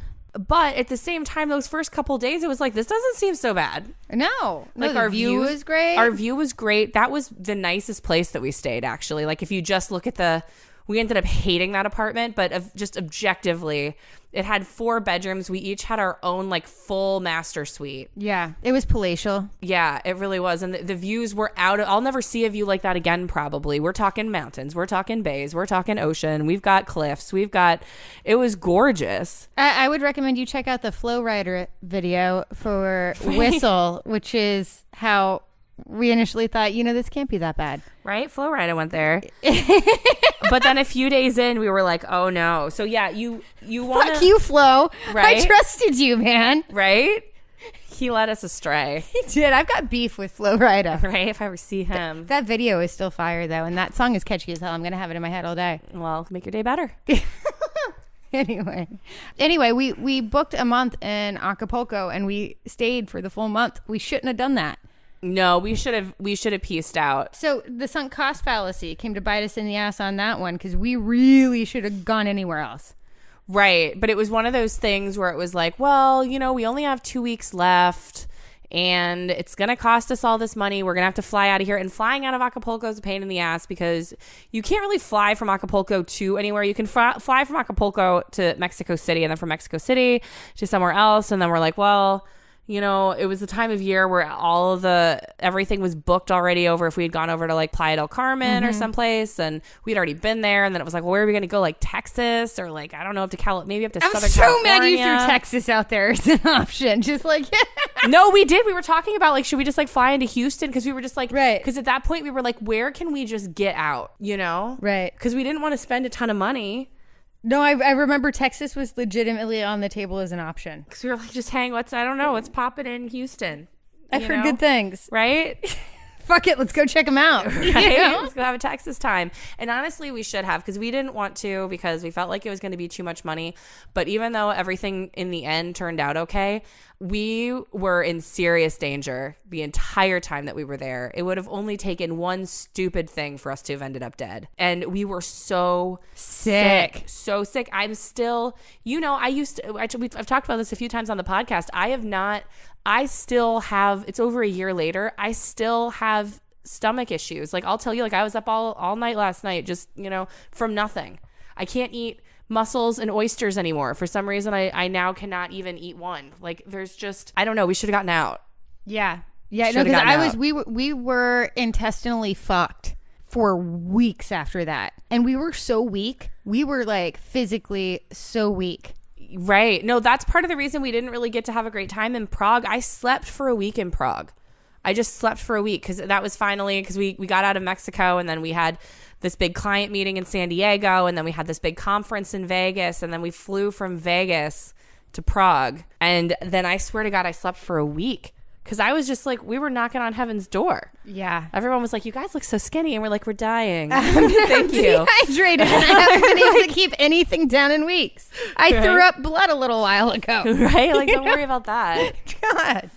But at the same time, those first couple days, it was like, this doesn't seem so bad. No. Like our view was great. Our view was great. That was the nicest place that we stayed, actually. Like, if you just look at we ended up hating that apartment, but just objectively, it had 4 bedrooms. We each had our own like full master suite. Yeah, it was palatial. Yeah, it really was. And the views were I'll never see a view like that again, probably. We're talking mountains. We're talking bays. We're talking ocean. We've got cliffs. It was gorgeous. I would recommend you check out the Flow Rider video for Whistle, which is how we initially thought, this can't be that bad. Right? Flow Rider went there. But then a few days in, we were like, oh no. So yeah, you want Fuck you, Flo. Right? I trusted you, man. Right? He led us astray. He did. I've got beef with Flow Rider. Right? If I ever see him. That video is still fire, though. And that song is catchy as hell. I'm going to have it in my head all day. Well, make your day better. Anyway, we booked a month in Acapulco and we stayed for the full month. We shouldn't have done that. No, we should have pieced out. So the sunk cost fallacy came to bite us in the ass on that one, because we really should have gone anywhere else. Right. But it was one of those things where it was like, well, we only have 2 weeks left and it's going to cost us all this money. We're going to have to fly out of here. And flying out of Acapulco is a pain in the ass, because you can't really fly from Acapulco to anywhere. You can fly from Acapulco to Mexico City, and then from Mexico City to somewhere else. And then we're like, well, it was the time of year where everything was booked already over if we had gone over to like Playa del Carmen or someplace, and we'd already been there. And then it was like, well, where are we going to go? Like Texas, or like, I don't know, up to maybe up to Southern California. I'm so mad you threw Texas out there as an option. Just like, No, we did. We were talking about like, should we just like fly into Houston? Because we were just like, right. Because at that point we were like, where can we just get out? Right. Because we didn't want to spend a ton of money. No, I remember Texas was legitimately on the table as an option. Because we were like, just what's popping in Houston? I've heard good things. Right? Fuck it, let's go check them out. Right? Let's go have a Texas time. And honestly, we should have, because we didn't want to, because we felt like it was going to be too much money. But even though everything in the end turned out okay, We were in serious danger the entire time that we were there. It would have only taken one stupid thing for us to have ended up dead. And we were so sick. So sick. I'm still, I've talked about this a few times on the podcast. It's over a year later. I still have stomach issues. Like, I'll tell you, like, I was up all night last night, just, from nothing. I can't eat mussels and oysters anymore. For some reason, I now cannot even eat one. Like, there's just, I don't know. We should have gotten out. Yeah. No, because we were intestinally fucked for weeks after that. And we were so weak. We were like physically so weak. Right. No, that's part of the reason we didn't really get to have a great time in Prague. I slept for a week in Prague. I just slept for a week because that was finally, because we got out of Mexico, and then we had this big client meeting in San Diego, and then we had this big conference in Vegas, and then we flew from Vegas to Prague. And then I swear to God, I slept for a week because I was just like, we were knocking on heaven's door. Yeah. Everyone was like, you guys look so skinny. And we're like, we're dying. Thank you. Dehydrated. And I haven't been able to keep anything down in weeks. I threw up blood a little while ago. Right? Like, don't worry about that. God.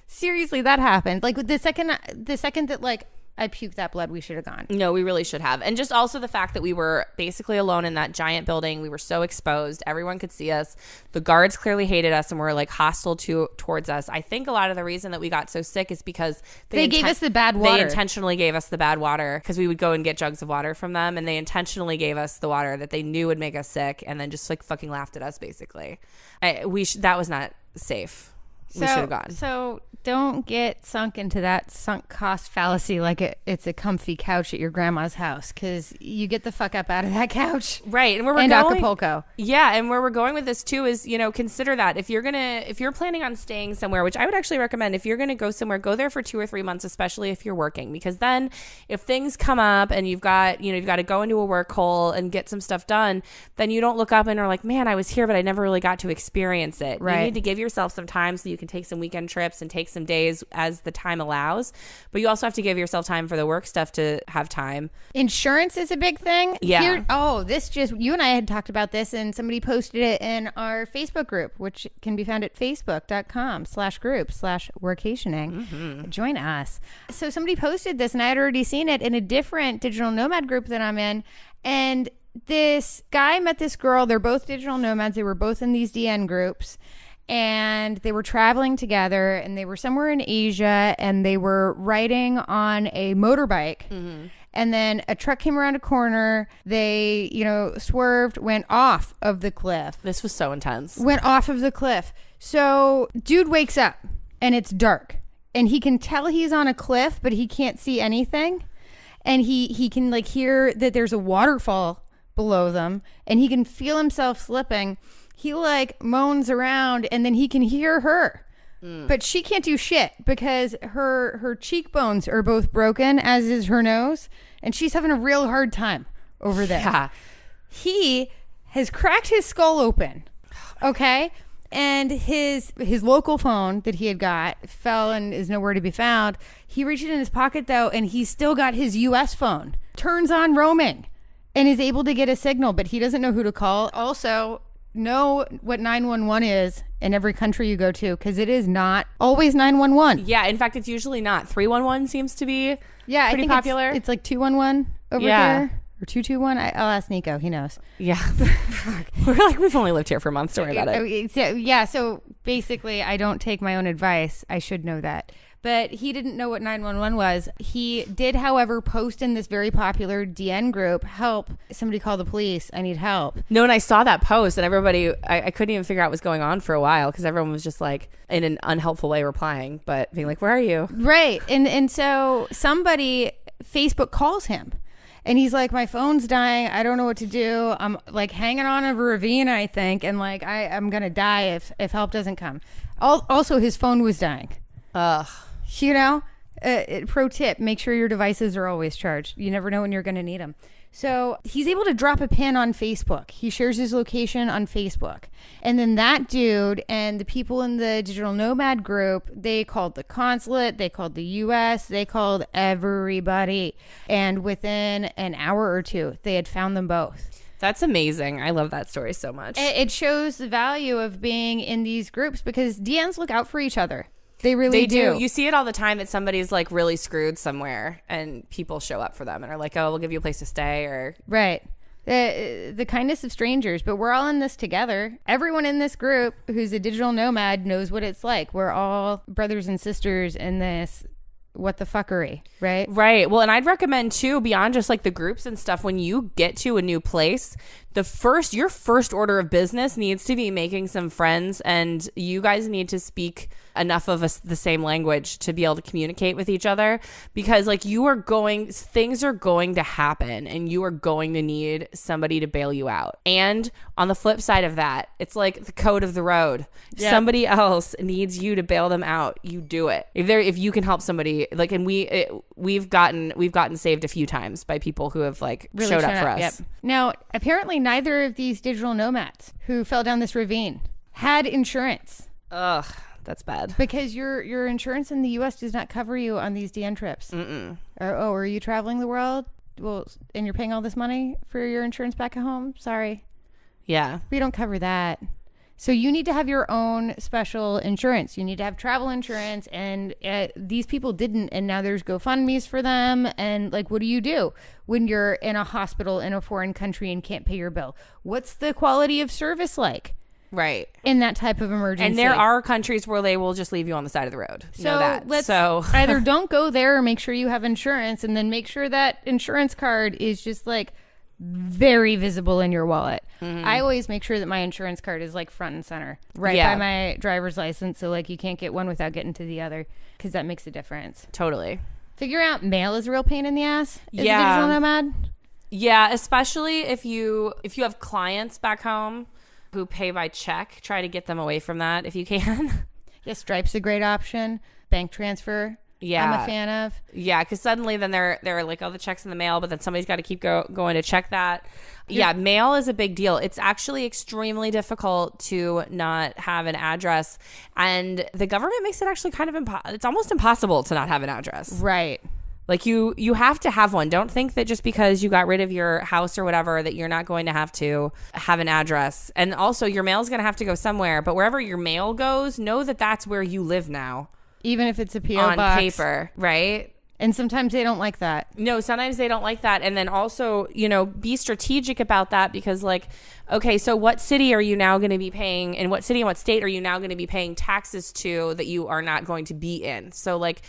Seriously, that happened. Like, the second that, like, I puked that blood, we should have gone. No, we really should have. And just also the fact that we were basically alone in that giant building. We were so exposed. Everyone could see us. The guards clearly hated us and were like hostile towards us. I think a lot of the reason that we got so sick is because they gave us the bad water. They intentionally gave us the bad water because we would go and get jugs of water from them, and they intentionally gave us the water that they knew would make us sick, and then just like fucking laughed at us basically. That was not safe. We should have gone. So don't get sunk into that sunk cost fallacy like it's a comfy couch at your grandma's house, because you get the fuck up out of that couch. Right. And Acapulco. Yeah. And where we're going with this too is, consider that if you're planning on staying somewhere, which I would actually recommend, if you're going to go somewhere, go there for 2 or 3 months, especially if you're working, because then if things come up and you've got to go into a work hole and get some stuff done, then you don't look up and are like, man, I was here, but I never really got to experience it. Right. You need to give yourself some time so you can take some weekend trips and take some days as the time allows, but you also have to give yourself time for the work stuff to have time. Insurance is a big thing. Yeah. You and I had talked about this, and somebody posted it in our Facebook group, which can be found at facebook.com/group/workationing. Mm-hmm. Join us. So somebody posted this, and I had already seen it in a different digital nomad group that I'm in, and this guy met this girl. They're both digital nomads. They were both in these DN groups. And they were traveling together, and they were somewhere in Asia, and they were riding on a motorbike. Mm-hmm. And then a truck came around a corner. They, swerved, went off of the cliff. This was so intense. Went off of the cliff. So dude wakes up, and it's dark, and he can tell he's on a cliff, but he can't see anything. And he can like hear that there's a waterfall below them, and he can feel himself slipping. He like moans around, and then he can hear her, but she can't do shit because her cheekbones are both broken, as is her nose, and she's having a real hard time over there. Yeah. He has cracked his skull open. Okay. And his local phone that he had got fell and is nowhere to be found. He reached in his pocket though, and he's still got his US phone, turns on roaming, and is able to get a signal, but he doesn't know who to call. Also, know what 911 is in every country you go to, because it is not always 911. Yeah, in fact, it's usually not. 311 seems to be pretty I think popular. It's like 211 over here. Or 221. I'll ask Nico. He knows. Yeah. We've only lived here for months. Don't worry about it. So basically, I don't take my own advice. I should know that. But he didn't know what 911 was. He did, however, post in this very popular DN group, help, somebody call the police, I need help. No, and I saw that post, and everybody, I couldn't even figure out what was going on for a while, because everyone was just like, in an unhelpful way replying, but being like, where are you? Right. And so somebody, Facebook calls him. And he's like, my phone's dying. I don't know what to do. I'm like hanging on a ravine, I think. And like, I'm going to die if help doesn't come. Also, his phone was dying. Ugh. Pro tip, make sure your devices are always charged. You never know when you're going to need them. So he's able to drop a pin on Facebook. He shares his location on Facebook. And then that dude and the people in the Digital Nomad group, they called the consulate, they called the US, they called everybody. And within an hour or two, they had found them both. That's amazing. I love that story so much. It shows the value of being in these groups because DNs look out for each other. They really do. You see it all the time that somebody's like really screwed somewhere and people show up for them and are like, oh, we'll give you a place to stay or. Right. The kindness of strangers, but we're all in this together. Everyone in this group who's a digital nomad knows what it's like. We're all brothers and sisters in this. What the fuckery, right? Right. Well, and I'd recommend too, beyond just like the groups and stuff, when you get to a new place, your first order of business needs to be making some friends, and you guys need to speak enough of the same language to be able to communicate with each other, because like things are going to happen and you are going to need somebody to bail you out. And on the flip side of that, it's like the code of the road. Yeah. Somebody else needs you to bail them out. You do it. If you can help somebody, like, and we've gotten saved a few times by people who have like really showed up for us. Yep. Now, apparently neither of these digital nomads who fell down this ravine had insurance. Ugh. That's bad. Because your insurance in the U.S. does not cover you on these DN trips. Are you traveling the world? Well, and you're paying all this money for your insurance back at home? Sorry. Yeah. We don't cover that. So you need to have your own special insurance. You need to have travel insurance, and these people didn't, and now there's GoFundMes for them. And like, what do you do when you're in a hospital in a foreign country and can't pay your bill? What's the quality of service like? Right. In that type of emergency. And there are countries where they will just leave you on the side of the road. So let's either don't go there or make sure you have insurance, and then make sure that insurance card is just like very visible in your wallet. Mm-hmm. I always make sure that my insurance card is like front and center by my driver's license. So like you can't get one without getting to the other, because that makes a difference. Totally. Figuring out mail is a real pain in the ass. Is a digital nomad? Yeah, especially if you have clients back home who pay by check. Try to get them away from that if you can. Yeah, Stripe's a great option. Bank transfer. Yeah, I'm a fan of. Yeah, because suddenly then they're like, oh, the check's in the mail, but then somebody's got to keep going to check that. Yeah, mail is a big deal. It's actually extremely difficult to not have an address, and the government makes it actually kind of it's almost impossible to not have an address. Right. Like you have to have one. Don't think that just because you got rid of your house or whatever that you're not going to have an address. And also your mail's going to have to go somewhere. But wherever your mail goes, know that that's where you live now. Even if it's a P.O. on box. paper, right? And sometimes they don't like that. No, sometimes they don't like that. And then also, be strategic about that, because like, okay, so what city are you now going to be paying, and what city and what state are you now going to be paying taxes to that you are not going to be in? So like,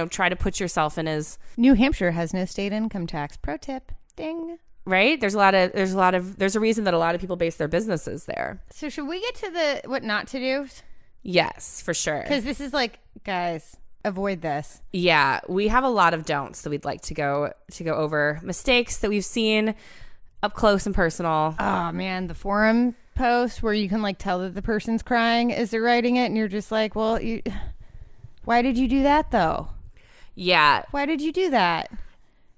try to put yourself in as... New Hampshire has no state income tax. Pro tip. Ding. Right? There's a reason that a lot of people base their businesses there. So should we get to the what not to do? Yes, for sure. Because this is like, guys... avoid this. Yeah, we have a lot of don'ts that we'd like to go over. Mistakes that we've seen up close and personal. Oh man, the forum post where you can like tell that the person's crying as they're writing it, and you're just like, well, why did you do that though? Yeah. Why did you do that?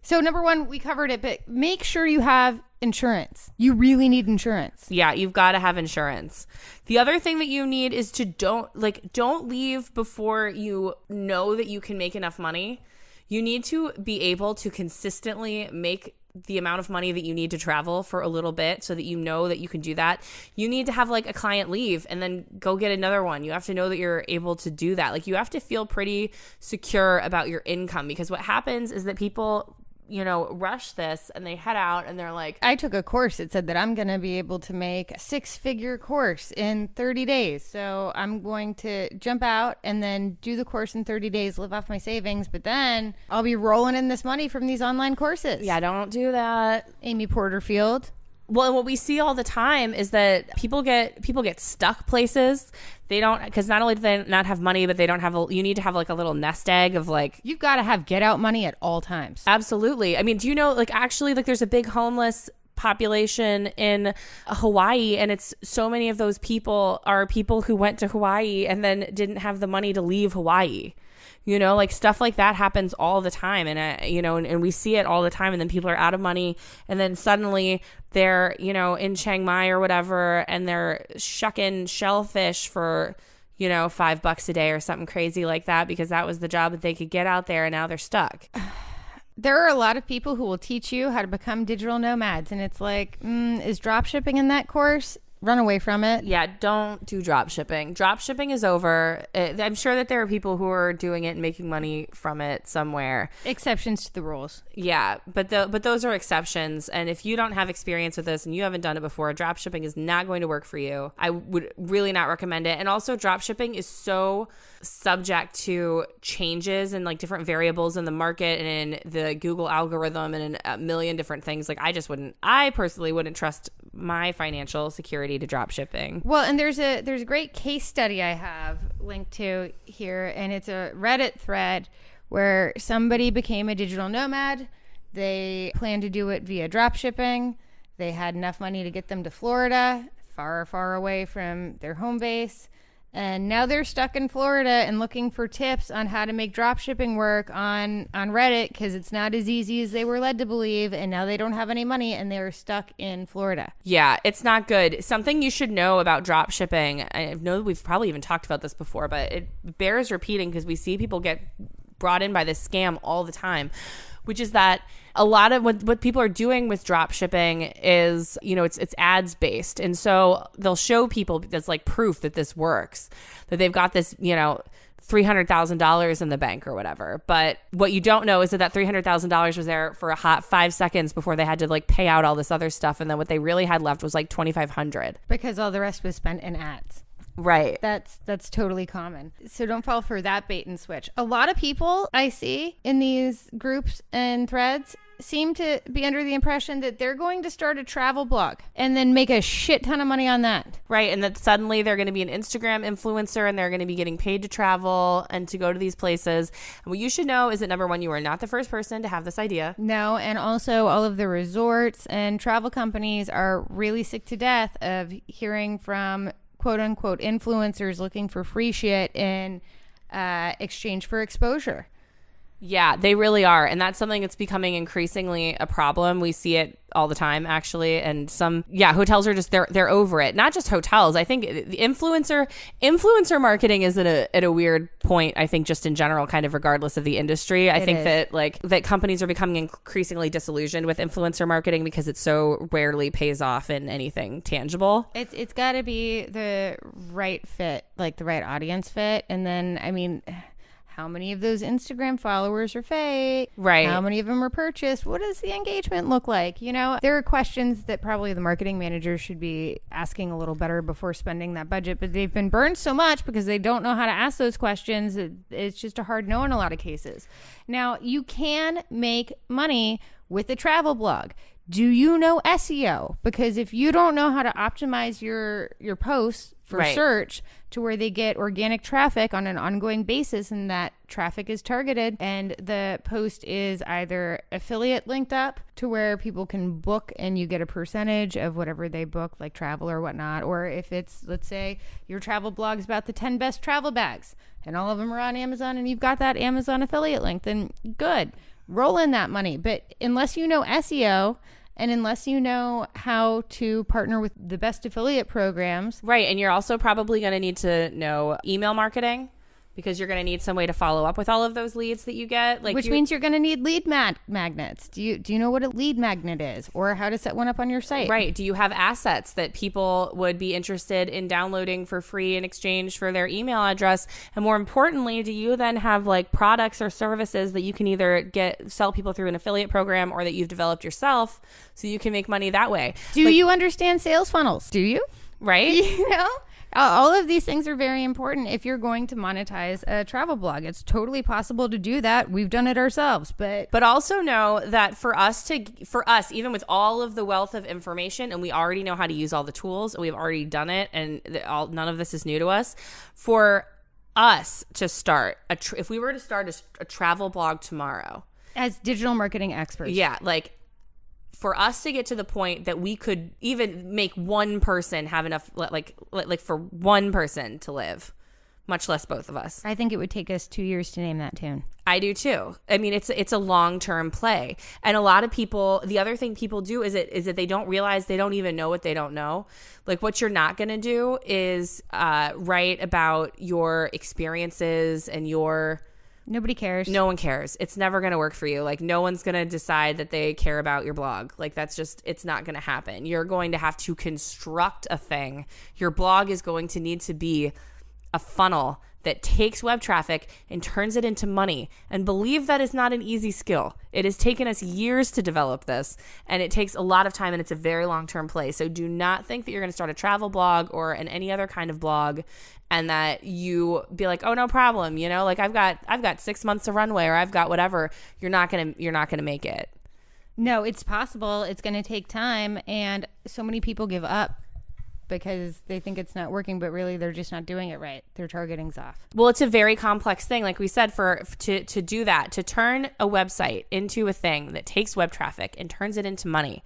So number one, we covered it, but make sure you have insurance. You really need insurance. Yeah, you've got to have insurance. The other thing that you need is to don't leave before you know that you can make enough money. You need to be able to consistently make the amount of money that you need to travel for a little bit so that you know that you can do that. You need to have like a client leave and then go get another one. You have to know that you're able to do that. Like you have to feel pretty secure about your income, because what happens is that people rush this and they head out and they're like, I took a course that said that I'm going to be able to make a 6-figure course in 30 days. So I'm going to jump out and then do the course in 30 days, live off my savings, but then I'll be rolling in this money from these online courses. Yeah, don't do that. Amy Porterfield. Well, and what we see all the time is that people get stuck places. They don't, because not only do they not have money, but they don't have you need to have like a little nest egg of like, you've got to have get out money at all times. Absolutely. I mean, do you know, like actually like there's a big homeless population in Hawaii, and it's so many of those people are people who went to Hawaii and then didn't have the money to leave Hawaii. Like stuff like that happens all the time. And, and we see it all the time. And then people are out of money. And then suddenly they're, in Chiang Mai or whatever, and they're shucking shellfish for, $5 a day or something crazy like that, because that was the job that they could get out there. And now they're stuck. There are a lot of people who will teach you how to become digital nomads. And it's like, is drop shipping in that course? Run away from it. Yeah, don't do drop shipping. Drop shipping is over. I'm sure that there are people who are doing it and making money from it somewhere. Exceptions to the rules. Yeah, but those are exceptions. And if you don't have experience with this and you haven't done it before, drop shipping is not going to work for you. I would really not recommend it. And also, drop shipping is so subject to changes and like different variables in the market and in the Google algorithm and in a million different things. Like I personally wouldn't trust my financial security to drop shipping. Well, and there's a great case study I have linked to here, and it's a Reddit thread where somebody became a digital nomad. They planned to do it via drop shipping. They had enough money to get them to Florida, far, far away from their home base. And now they're stuck in Florida and looking for tips on how to make drop shipping work on Reddit because it's not as easy as they were led to believe. And now they don't have any money and they're stuck in Florida. Yeah, it's not good. Something you should know about drop shipping, I know we've probably even talked about this before, but it bears repeating because we see people get brought in by this scam all the time, which is that a lot of what people are doing with drop shipping is, it's ads based. And so they'll show people that's like proof that this works, that they've got this, $300,000 in the bank or whatever. But what you don't know is that $300,000 was there for a hot 5 seconds before they had to like pay out all this other stuff. And then what they really had left was like $2,500. Because all the rest was spent in ads. Right. That's totally common. So don't fall for that bait and switch. A lot of people I see in these groups and threads seem to be under the impression that they're going to start a travel blog and then make a shit ton of money on that. Right. And that suddenly they're going to be an Instagram influencer and they're going to be getting paid to travel and to go to these places. And what you should know is that, number one, you are not the first person to have this idea. No. And also all of the resorts and travel companies are really sick to death of hearing from quote unquote influencers looking for free shit in exchange for exposure. Yeah, they really are. And that's something that's becoming increasingly a problem. We see it all the time, actually. And hotels are just, they're over it. Not just hotels. I think the influencer marketing is at a weird point, I think, just in general, kind of regardless of the industry. I think that companies are becoming increasingly disillusioned with influencer marketing because it so rarely pays off in anything tangible. It's got to be the right fit, like the right audience fit. And then, I mean, how many of those Instagram followers are fake? Right. How many of them are purchased? What does the engagement look like? There are questions that probably the marketing managers should be asking a little better before spending that budget, but they've been burned so much because they don't know how to ask those questions. It's just a hard no in a lot of cases. Now, you can make money with a travel blog. Do you know SEO? Because if you don't know how to optimize your posts for search to where they get organic traffic on an ongoing basis and that traffic is targeted and the post is either affiliate linked up to where people can book and you get a percentage of whatever they book, like travel or whatnot, or if it's, let's say your travel blog is about the 10 best travel bags and all of them are on Amazon and you've got that Amazon affiliate link, then good, roll in that money. But unless you know SEO and unless you know how to partner with the best affiliate programs. Right. And you're also probably going to need to know email marketing because you're going to need some way to follow up with all of those leads that you get. Which means you're going to need lead magnets. Do you know what a lead magnet is or how to set one up on your site? Right. Do you have assets that people would be interested in downloading for free in exchange for their email address? And more importantly, do you then have like products or services that you can either sell people through an affiliate program or that you've developed yourself so you can make money that way? Do you understand sales funnels? Do you? Right. All of these things are very important if you're going to monetize a travel blog. It's totally possible to do that. We've done it ourselves, but also know that for us, even with all of the wealth of information, and we already know how to use all the tools, and we've already done it, and none of this is new to us. For us to start, if we were to start a travel blog tomorrow, as digital marketing experts, for us to get to the point that we could even make one person have enough, like for one person to live, much less both of us. I think it would take us 2 years to name that tune. I do too. I mean, it's a long-term play. And a lot of people, the other thing people do is that they don't realize they don't even know what they don't know. Like what you're not going to do is write about your experiences and your Nobody cares. No one cares. It's never going to work for you. Like, no one's going to decide that they care about your blog. Like, that's just, it's not going to happen. You're going to have to construct a thing. Your blog is going to need to be a funnel that takes web traffic and turns it into money. And believe that is not an easy skill. It has taken us years to develop this, and it takes a lot of time, and it's a very long-term play. So do not think that you're going to start a travel blog or any other kind of blog and that you be like, oh, no problem. You know, like I've got 6 months of runway, or I've got whatever. You're not going to make it. No, it's possible. It's going to take time. And so many people give up because they think it's not working, but really they're just not doing it right. Their targeting's off. Well, it's a very complex thing. Like we said, to do that, to turn a website into a thing that takes web traffic and turns it into money,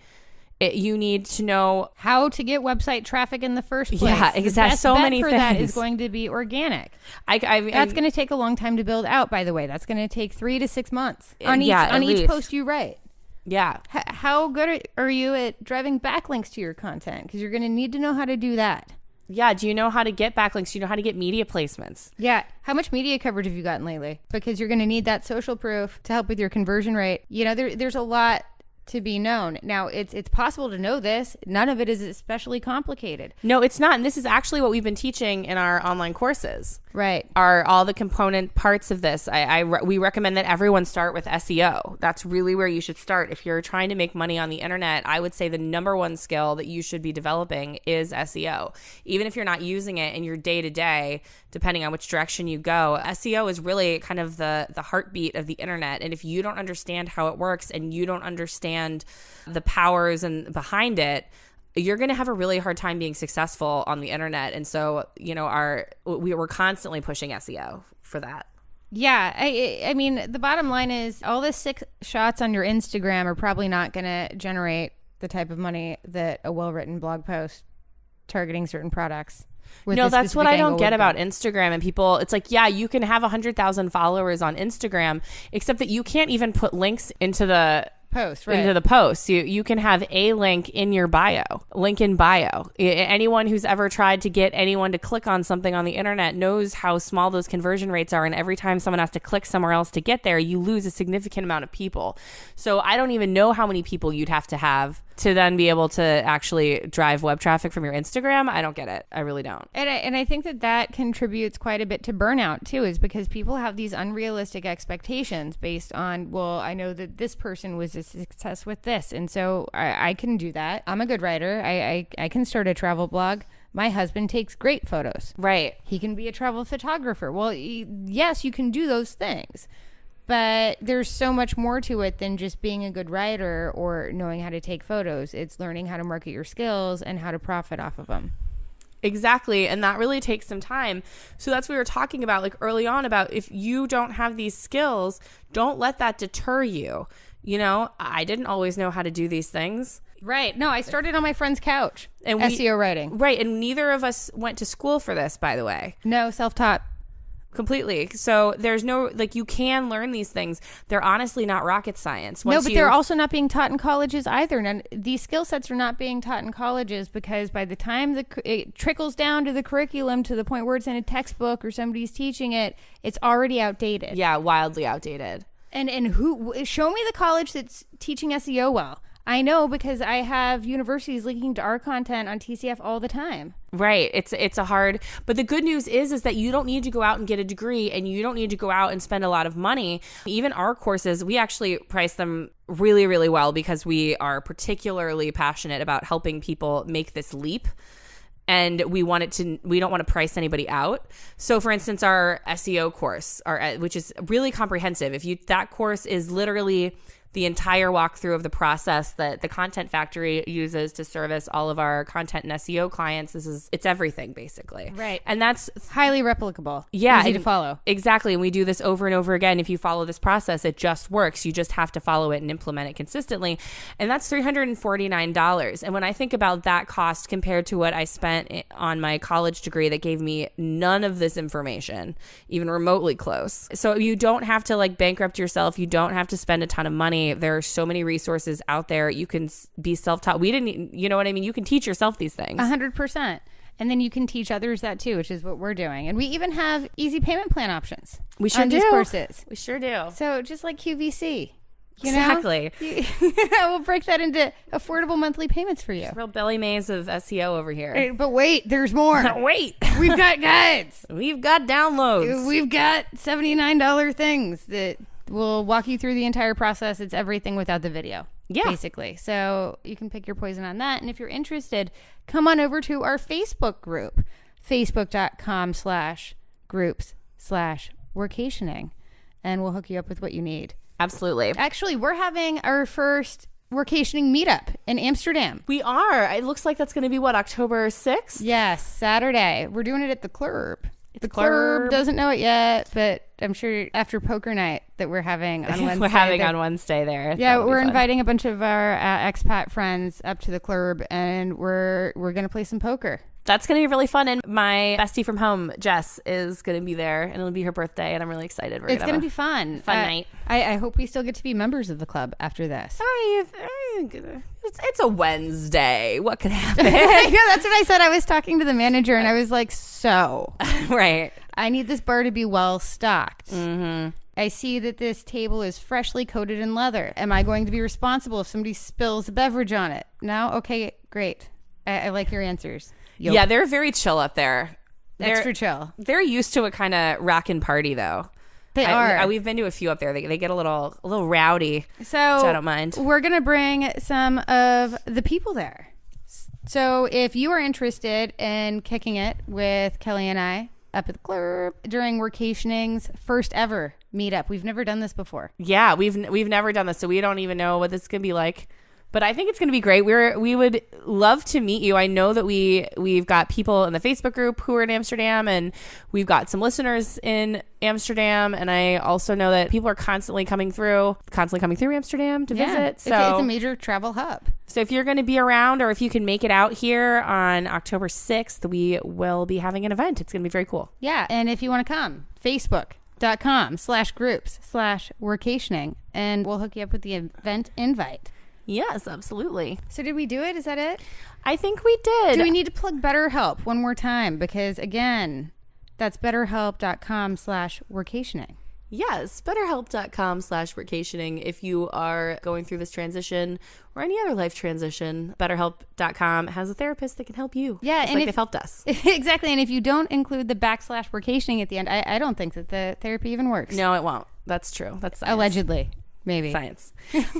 you need to know how to get website traffic in the first place. Yeah, exactly. So many for things. That is going to be organic. That's going to take a long time to build out, by the way. That's going to take 3 to 6 months on each post you write. Yeah. How good are you at driving backlinks to your content? Because you're going to need to know how to do that. Yeah. Do you know how to get backlinks? Do you know how to get media placements? Yeah. How much media coverage have you gotten lately? Because you're going to need that social proof to help with your conversion rate. You know, there's a lot to be known. Now, it's possible to know this. None of it is especially complicated. No, it's not. And this is actually what we've been teaching in our online courses. Right. Are all the component parts of this. We recommend that everyone start with SEO. That's really where you should start. If you're trying to make money on the internet, I would say the number one skill that you should be developing is SEO. Even if you're not using it in your day-to-day, depending on which direction you go, SEO is really kind of the heartbeat of the internet. And if you don't understand how it works and you don't understand the powers and behind it, you're going to have a really hard time being successful on the internet. And so, you know, we were constantly pushing SEO for that. Yeah. I mean, the bottom line is all the 6 shots on your Instagram are probably not going to generate the type of money that a well-written blog post targeting certain products. No, that's what I don't get about Instagram and people. It's like, yeah, you can have 100,000 followers on Instagram, except that you can't even put links into the post, right? Into the post. You can have a link in your bio, link in bio. Anyone who's ever tried to get anyone to click on something on the internet knows how small those conversion rates are. And every time someone has to click somewhere else to get there, you lose a significant amount of people. So I don't even know how many people you'd have to then be able to actually drive web traffic from your Instagram. I don't get it. I really don't. And I think that contributes quite a bit to burnout too, is because people have these unrealistic expectations based on, well, I know that this person was a success with this, and so I can do that. I'm a good writer. I can start a travel blog. My husband takes great photos. Right. He can be a travel photographer. Well, yes, you can do those things. But there's so much more to it than just being a good writer or knowing how to take photos. It's learning how to market your skills and how to profit off of them. Exactly. And that really takes some time. So that's what we were talking about like early on about if you don't have these skills, don't let that deter you. You know, I didn't always know how to do these things. Right. No, I started on my friend's couch. And SEO writing. Right. And neither of us went to school for this, by the way. No, self-taught. Completely. So there's no, like, you can learn these things. They're honestly not rocket science. They're also not being taught in colleges either. These skill sets are not being taught in colleges because by the time it trickles down to the curriculum to the point where it's in a textbook or somebody's teaching it, it's already outdated. Yeah, wildly outdated. And show me the college that's teaching SEO well. I know because I have universities linking to our content on TCF all the time. Right. It's a hard, but the good news is that you don't need to go out and get a degree and you don't need to go out and spend a lot of money. Even our courses, we actually price them really, really well because we are particularly passionate about helping people make this leap. And we don't want to price anybody out. So for instance, our SEO course, which is really comprehensive. That course is literally the entire walkthrough of the process that the Content Factory uses to service all of our content and SEO clients. It's everything basically. Right. And that's highly replicable. Yeah. Easy to follow. Exactly. And we do this over and over again. If you follow this process, it just works. You just have to follow it and implement it consistently. And that's $349. And when I think about that cost compared to what I spent on my college degree that gave me none of this information, even remotely close. So you don't have to like bankrupt yourself. You don't have to spend a ton of money. There are so many resources out there. You can be self-taught. You know what I mean? You can teach yourself these things. 100%. And then you can teach others that too, which is what we're doing. And we even have easy payment plan options. We sure on do. these courses. We sure do. So just like QVC. Exactly. We'll break that into affordable monthly payments for you. Real Billy Mays of SEO over here. But wait, there's more. Wait. We've got guides. We've got downloads. We've got $79 things that will walk you through the entire process. It's everything without the video. Yeah. Basically. So you can pick your poison on that. And if you're interested, come on over to our Facebook group, facebook.com/groups/workationing. And we'll hook you up with what you need. Absolutely. Actually, we're having our first workationing meetup in Amsterdam. We are. It looks like that's going to be, October 6th? Yes, Saturday. We're doing it at the Club. The Club doesn't know it yet, but I'm sure after poker night that we're having on Wednesday. We're having on Wednesday there. Yeah, we're inviting a bunch of our expat friends up to the Club, and we're going to play some poker. That's going to be really fun. And my bestie from home, Jess, is going to be there, and it'll be her birthday, and I'm really excited. It's going to be fun. Fun night. I hope we still get to be members of the club after this. It's a Wednesday. What could happen? Yeah, that's what I said. I was talking to the manager, and I was like, right. I need this bar to be well stocked. Mm-hmm. I see that this table is freshly coated in leather. Am I going to be responsible if somebody spills a beverage on it? No? Okay, great. I like your answers. Yep. Yeah, they're very chill up there. Extra chill. They're used to a kind of rockin' party, though. They are. We've been to a few up there. They get a little rowdy, so which I don't mind. We're going to bring some of the people there. So if you are interested in kicking it with Kelly and I up at the Club during Workationing's first ever meetup. We've never done this before. Yeah, we've never done this, so we don't even know what this is going to be like. But I think it's going to be great. We would love to meet you. I know that we've got people in the Facebook group who are in Amsterdam, and we've got some listeners in Amsterdam. And I also know that people are constantly coming through Amsterdam to visit. So it's a major travel hub. So if you're going to be around, or if you can make it out here on October 6th, we will be having an event. It's going to be very cool. Yeah. And if you want to come, facebook.com/groups/workationing, and we'll hook you up with the event invite. Yes, absolutely. So did we do it? Is that it? I think we did. Do we need to plug BetterHelp one more time? Because again, that's betterhelp.com/workationing. Yes, betterhelp.com/workationing. If you are going through this transition or any other life transition, betterhelp.com has a therapist that can help you. Yeah. And they've helped us. Exactly. And if you don't include the /workationing at the end, I don't think that the therapy even works. No, it won't. That's true. That's science. Allegedly. Maybe. Science.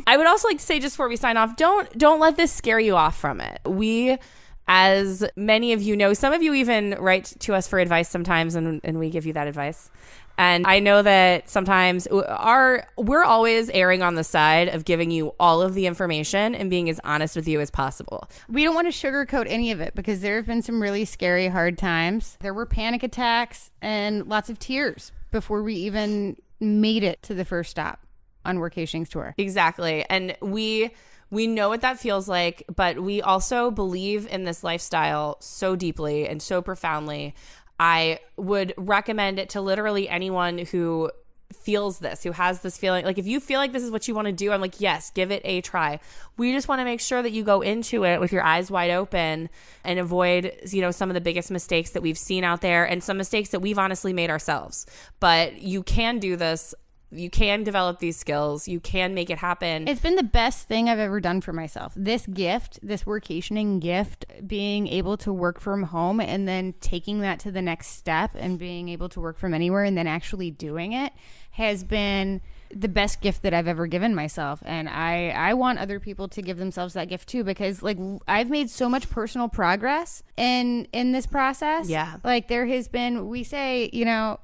I would also like to say, just before we sign off, don't let this scare you off from it. We, as many of you know, some of you even write to us for advice sometimes, and we give you that advice. And I know that sometimes we're always erring on the side of giving you all of the information and being as honest with you as possible. We don't want to sugarcoat any of it, because there have been some really scary, hard times. There were panic attacks and lots of tears before we even made it to the first stop on Workationing's tour. Exactly. And we know what that feels like, but we also believe in this lifestyle so deeply and so profoundly. I would recommend it to literally anyone who feels this, who has this feeling. Like, if you feel like this is what you want to do, I'm like, yes, give it a try. We just want to make sure that you go into it with your eyes wide open and avoid, some of the biggest mistakes that we've seen out there, and some mistakes that we've honestly made ourselves. But you can do this. You can develop these skills. You can make it happen. It's been the best thing I've ever done for myself. This workationing gift, being able to work from home and then taking that to the next step and being able to work from anywhere and then actually doing it, has been the best gift that I've ever given myself. And I want other people to give themselves that gift too, because I've made so much personal progress in this process. Yeah. There has been, we say,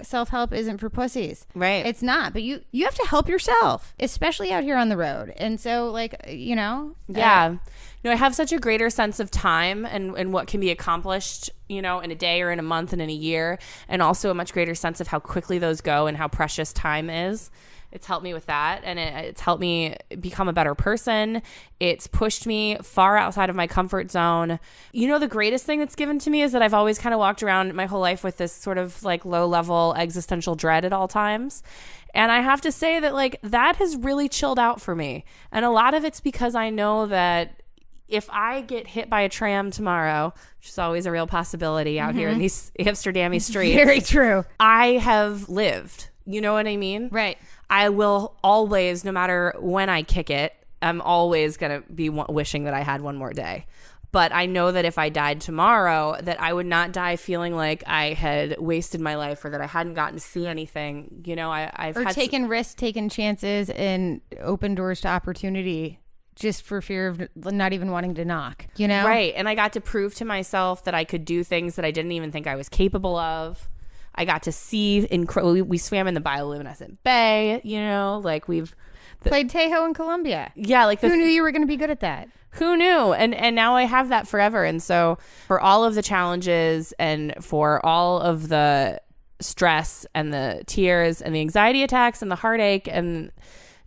self-help isn't for pussies. Right. It's not, but you have to help yourself, especially out here on the road. And so yeah. I have such a greater sense of time and what can be accomplished, in a day or in a month and in a year, and also a much greater sense of how quickly those go and how precious time is. It's helped me with that, and it's helped me become a better person. It's pushed me far outside of my comfort zone. The greatest thing that's given to me is that I've always kind of walked around my whole life with this sort of low-level existential dread at all times. And I have to say that that has really chilled out for me. And a lot of it's because I know that if I get hit by a tram tomorrow, which is always a real possibility out here in these Amsterdam streets. Very true. I have lived. You know what I mean? Right. I will always, no matter when I kick it, I'm always going to be wishing that I had one more day. But I know that if I died tomorrow, that I would not die feeling like I had wasted my life or that I hadn't gotten to see anything. You know, I've had taken risks, taken chances, and open doors to opportunity just for fear of not even wanting to knock, you know? Right. And I got to prove to myself that I could do things that I didn't even think I was capable of. I got to see, we swam in the bioluminescent bay, you know, like played Tejo in Colombia. Yeah. Like who knew you were going to be good at that? Who knew? And now I have that forever. And so for all of the challenges and for all of the stress and the tears and the anxiety attacks and the heartache and,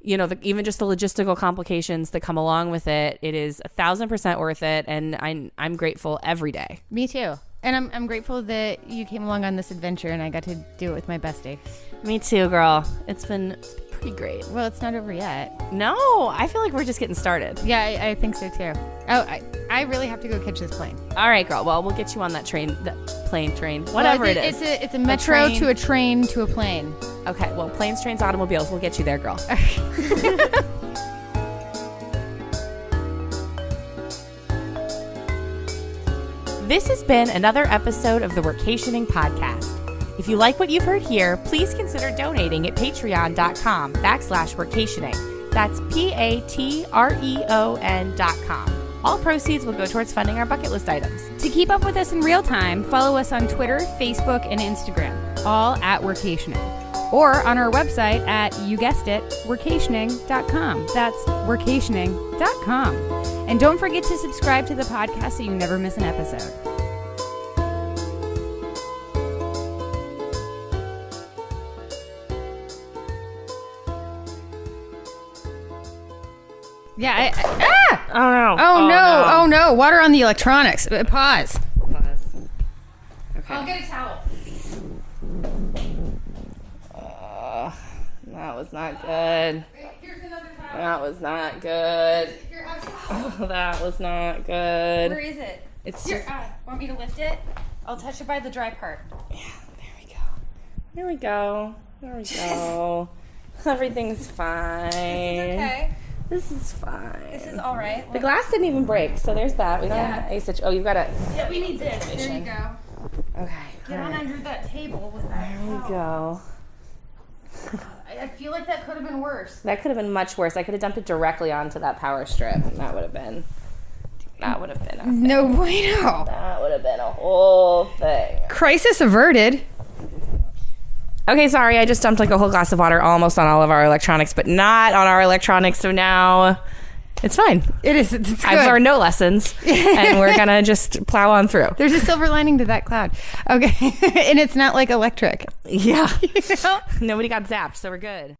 you know, even just the logistical complications that come along with it, it is 1,000% worth it. And I'm grateful every day. Me too. And I'm grateful that you came along on this adventure and I got to do it with my bestie. Me too, girl. It's been pretty great. Well, it's not over yet. No, I feel like we're just getting started. Yeah, I think so too. Oh, I really have to go catch this plane. All right, girl. Well, we'll get you on that train, whatever it is. It's a metro to a train to a plane. Okay, well, planes, trains, automobiles. We'll get you there, girl. This has been another episode of the Workationing podcast. If you like what you've heard here, please consider donating at patreon.com/workationing. That's patreon.com. All proceeds will go towards funding our bucket list items. To keep up with us in real time, follow us on Twitter, Facebook, and Instagram, all at Workationing. Or on our website at, you guessed it, workationing.com. That's workationing.com. And don't forget to subscribe to the podcast so you never miss an episode. Yeah, Oh no. Water on the electronics. Pause. Okay. I'll get a towel. That was not good. Here's another towel. That was not good. Here, That was not good. where is it? It's Here, just... want me to lift it? I'll touch it by the dry part. Yeah, there we go. Everything's fine. This is okay. This is fine. This is all right. The glass didn't even break, so there's that. We don't have any such... Oh, you've got to... Yeah, we need this. There you go. Okay. Get on under that table with that. There we go. I feel like that could have been worse. That could have been much worse. I could have dumped it directly onto that power strip. That would have been a thing. No bueno. That would have been a whole thing. Crisis averted. Okay, sorry. I just dumped like a whole glass of water almost on all of our electronics, but not on our electronics. So now it's fine. It's good. I've learned no lessons, and we're going to just plow on through. There's a silver lining to that cloud. Okay. And it's not like electric. Yeah. You know? Nobody got zapped, so we're good.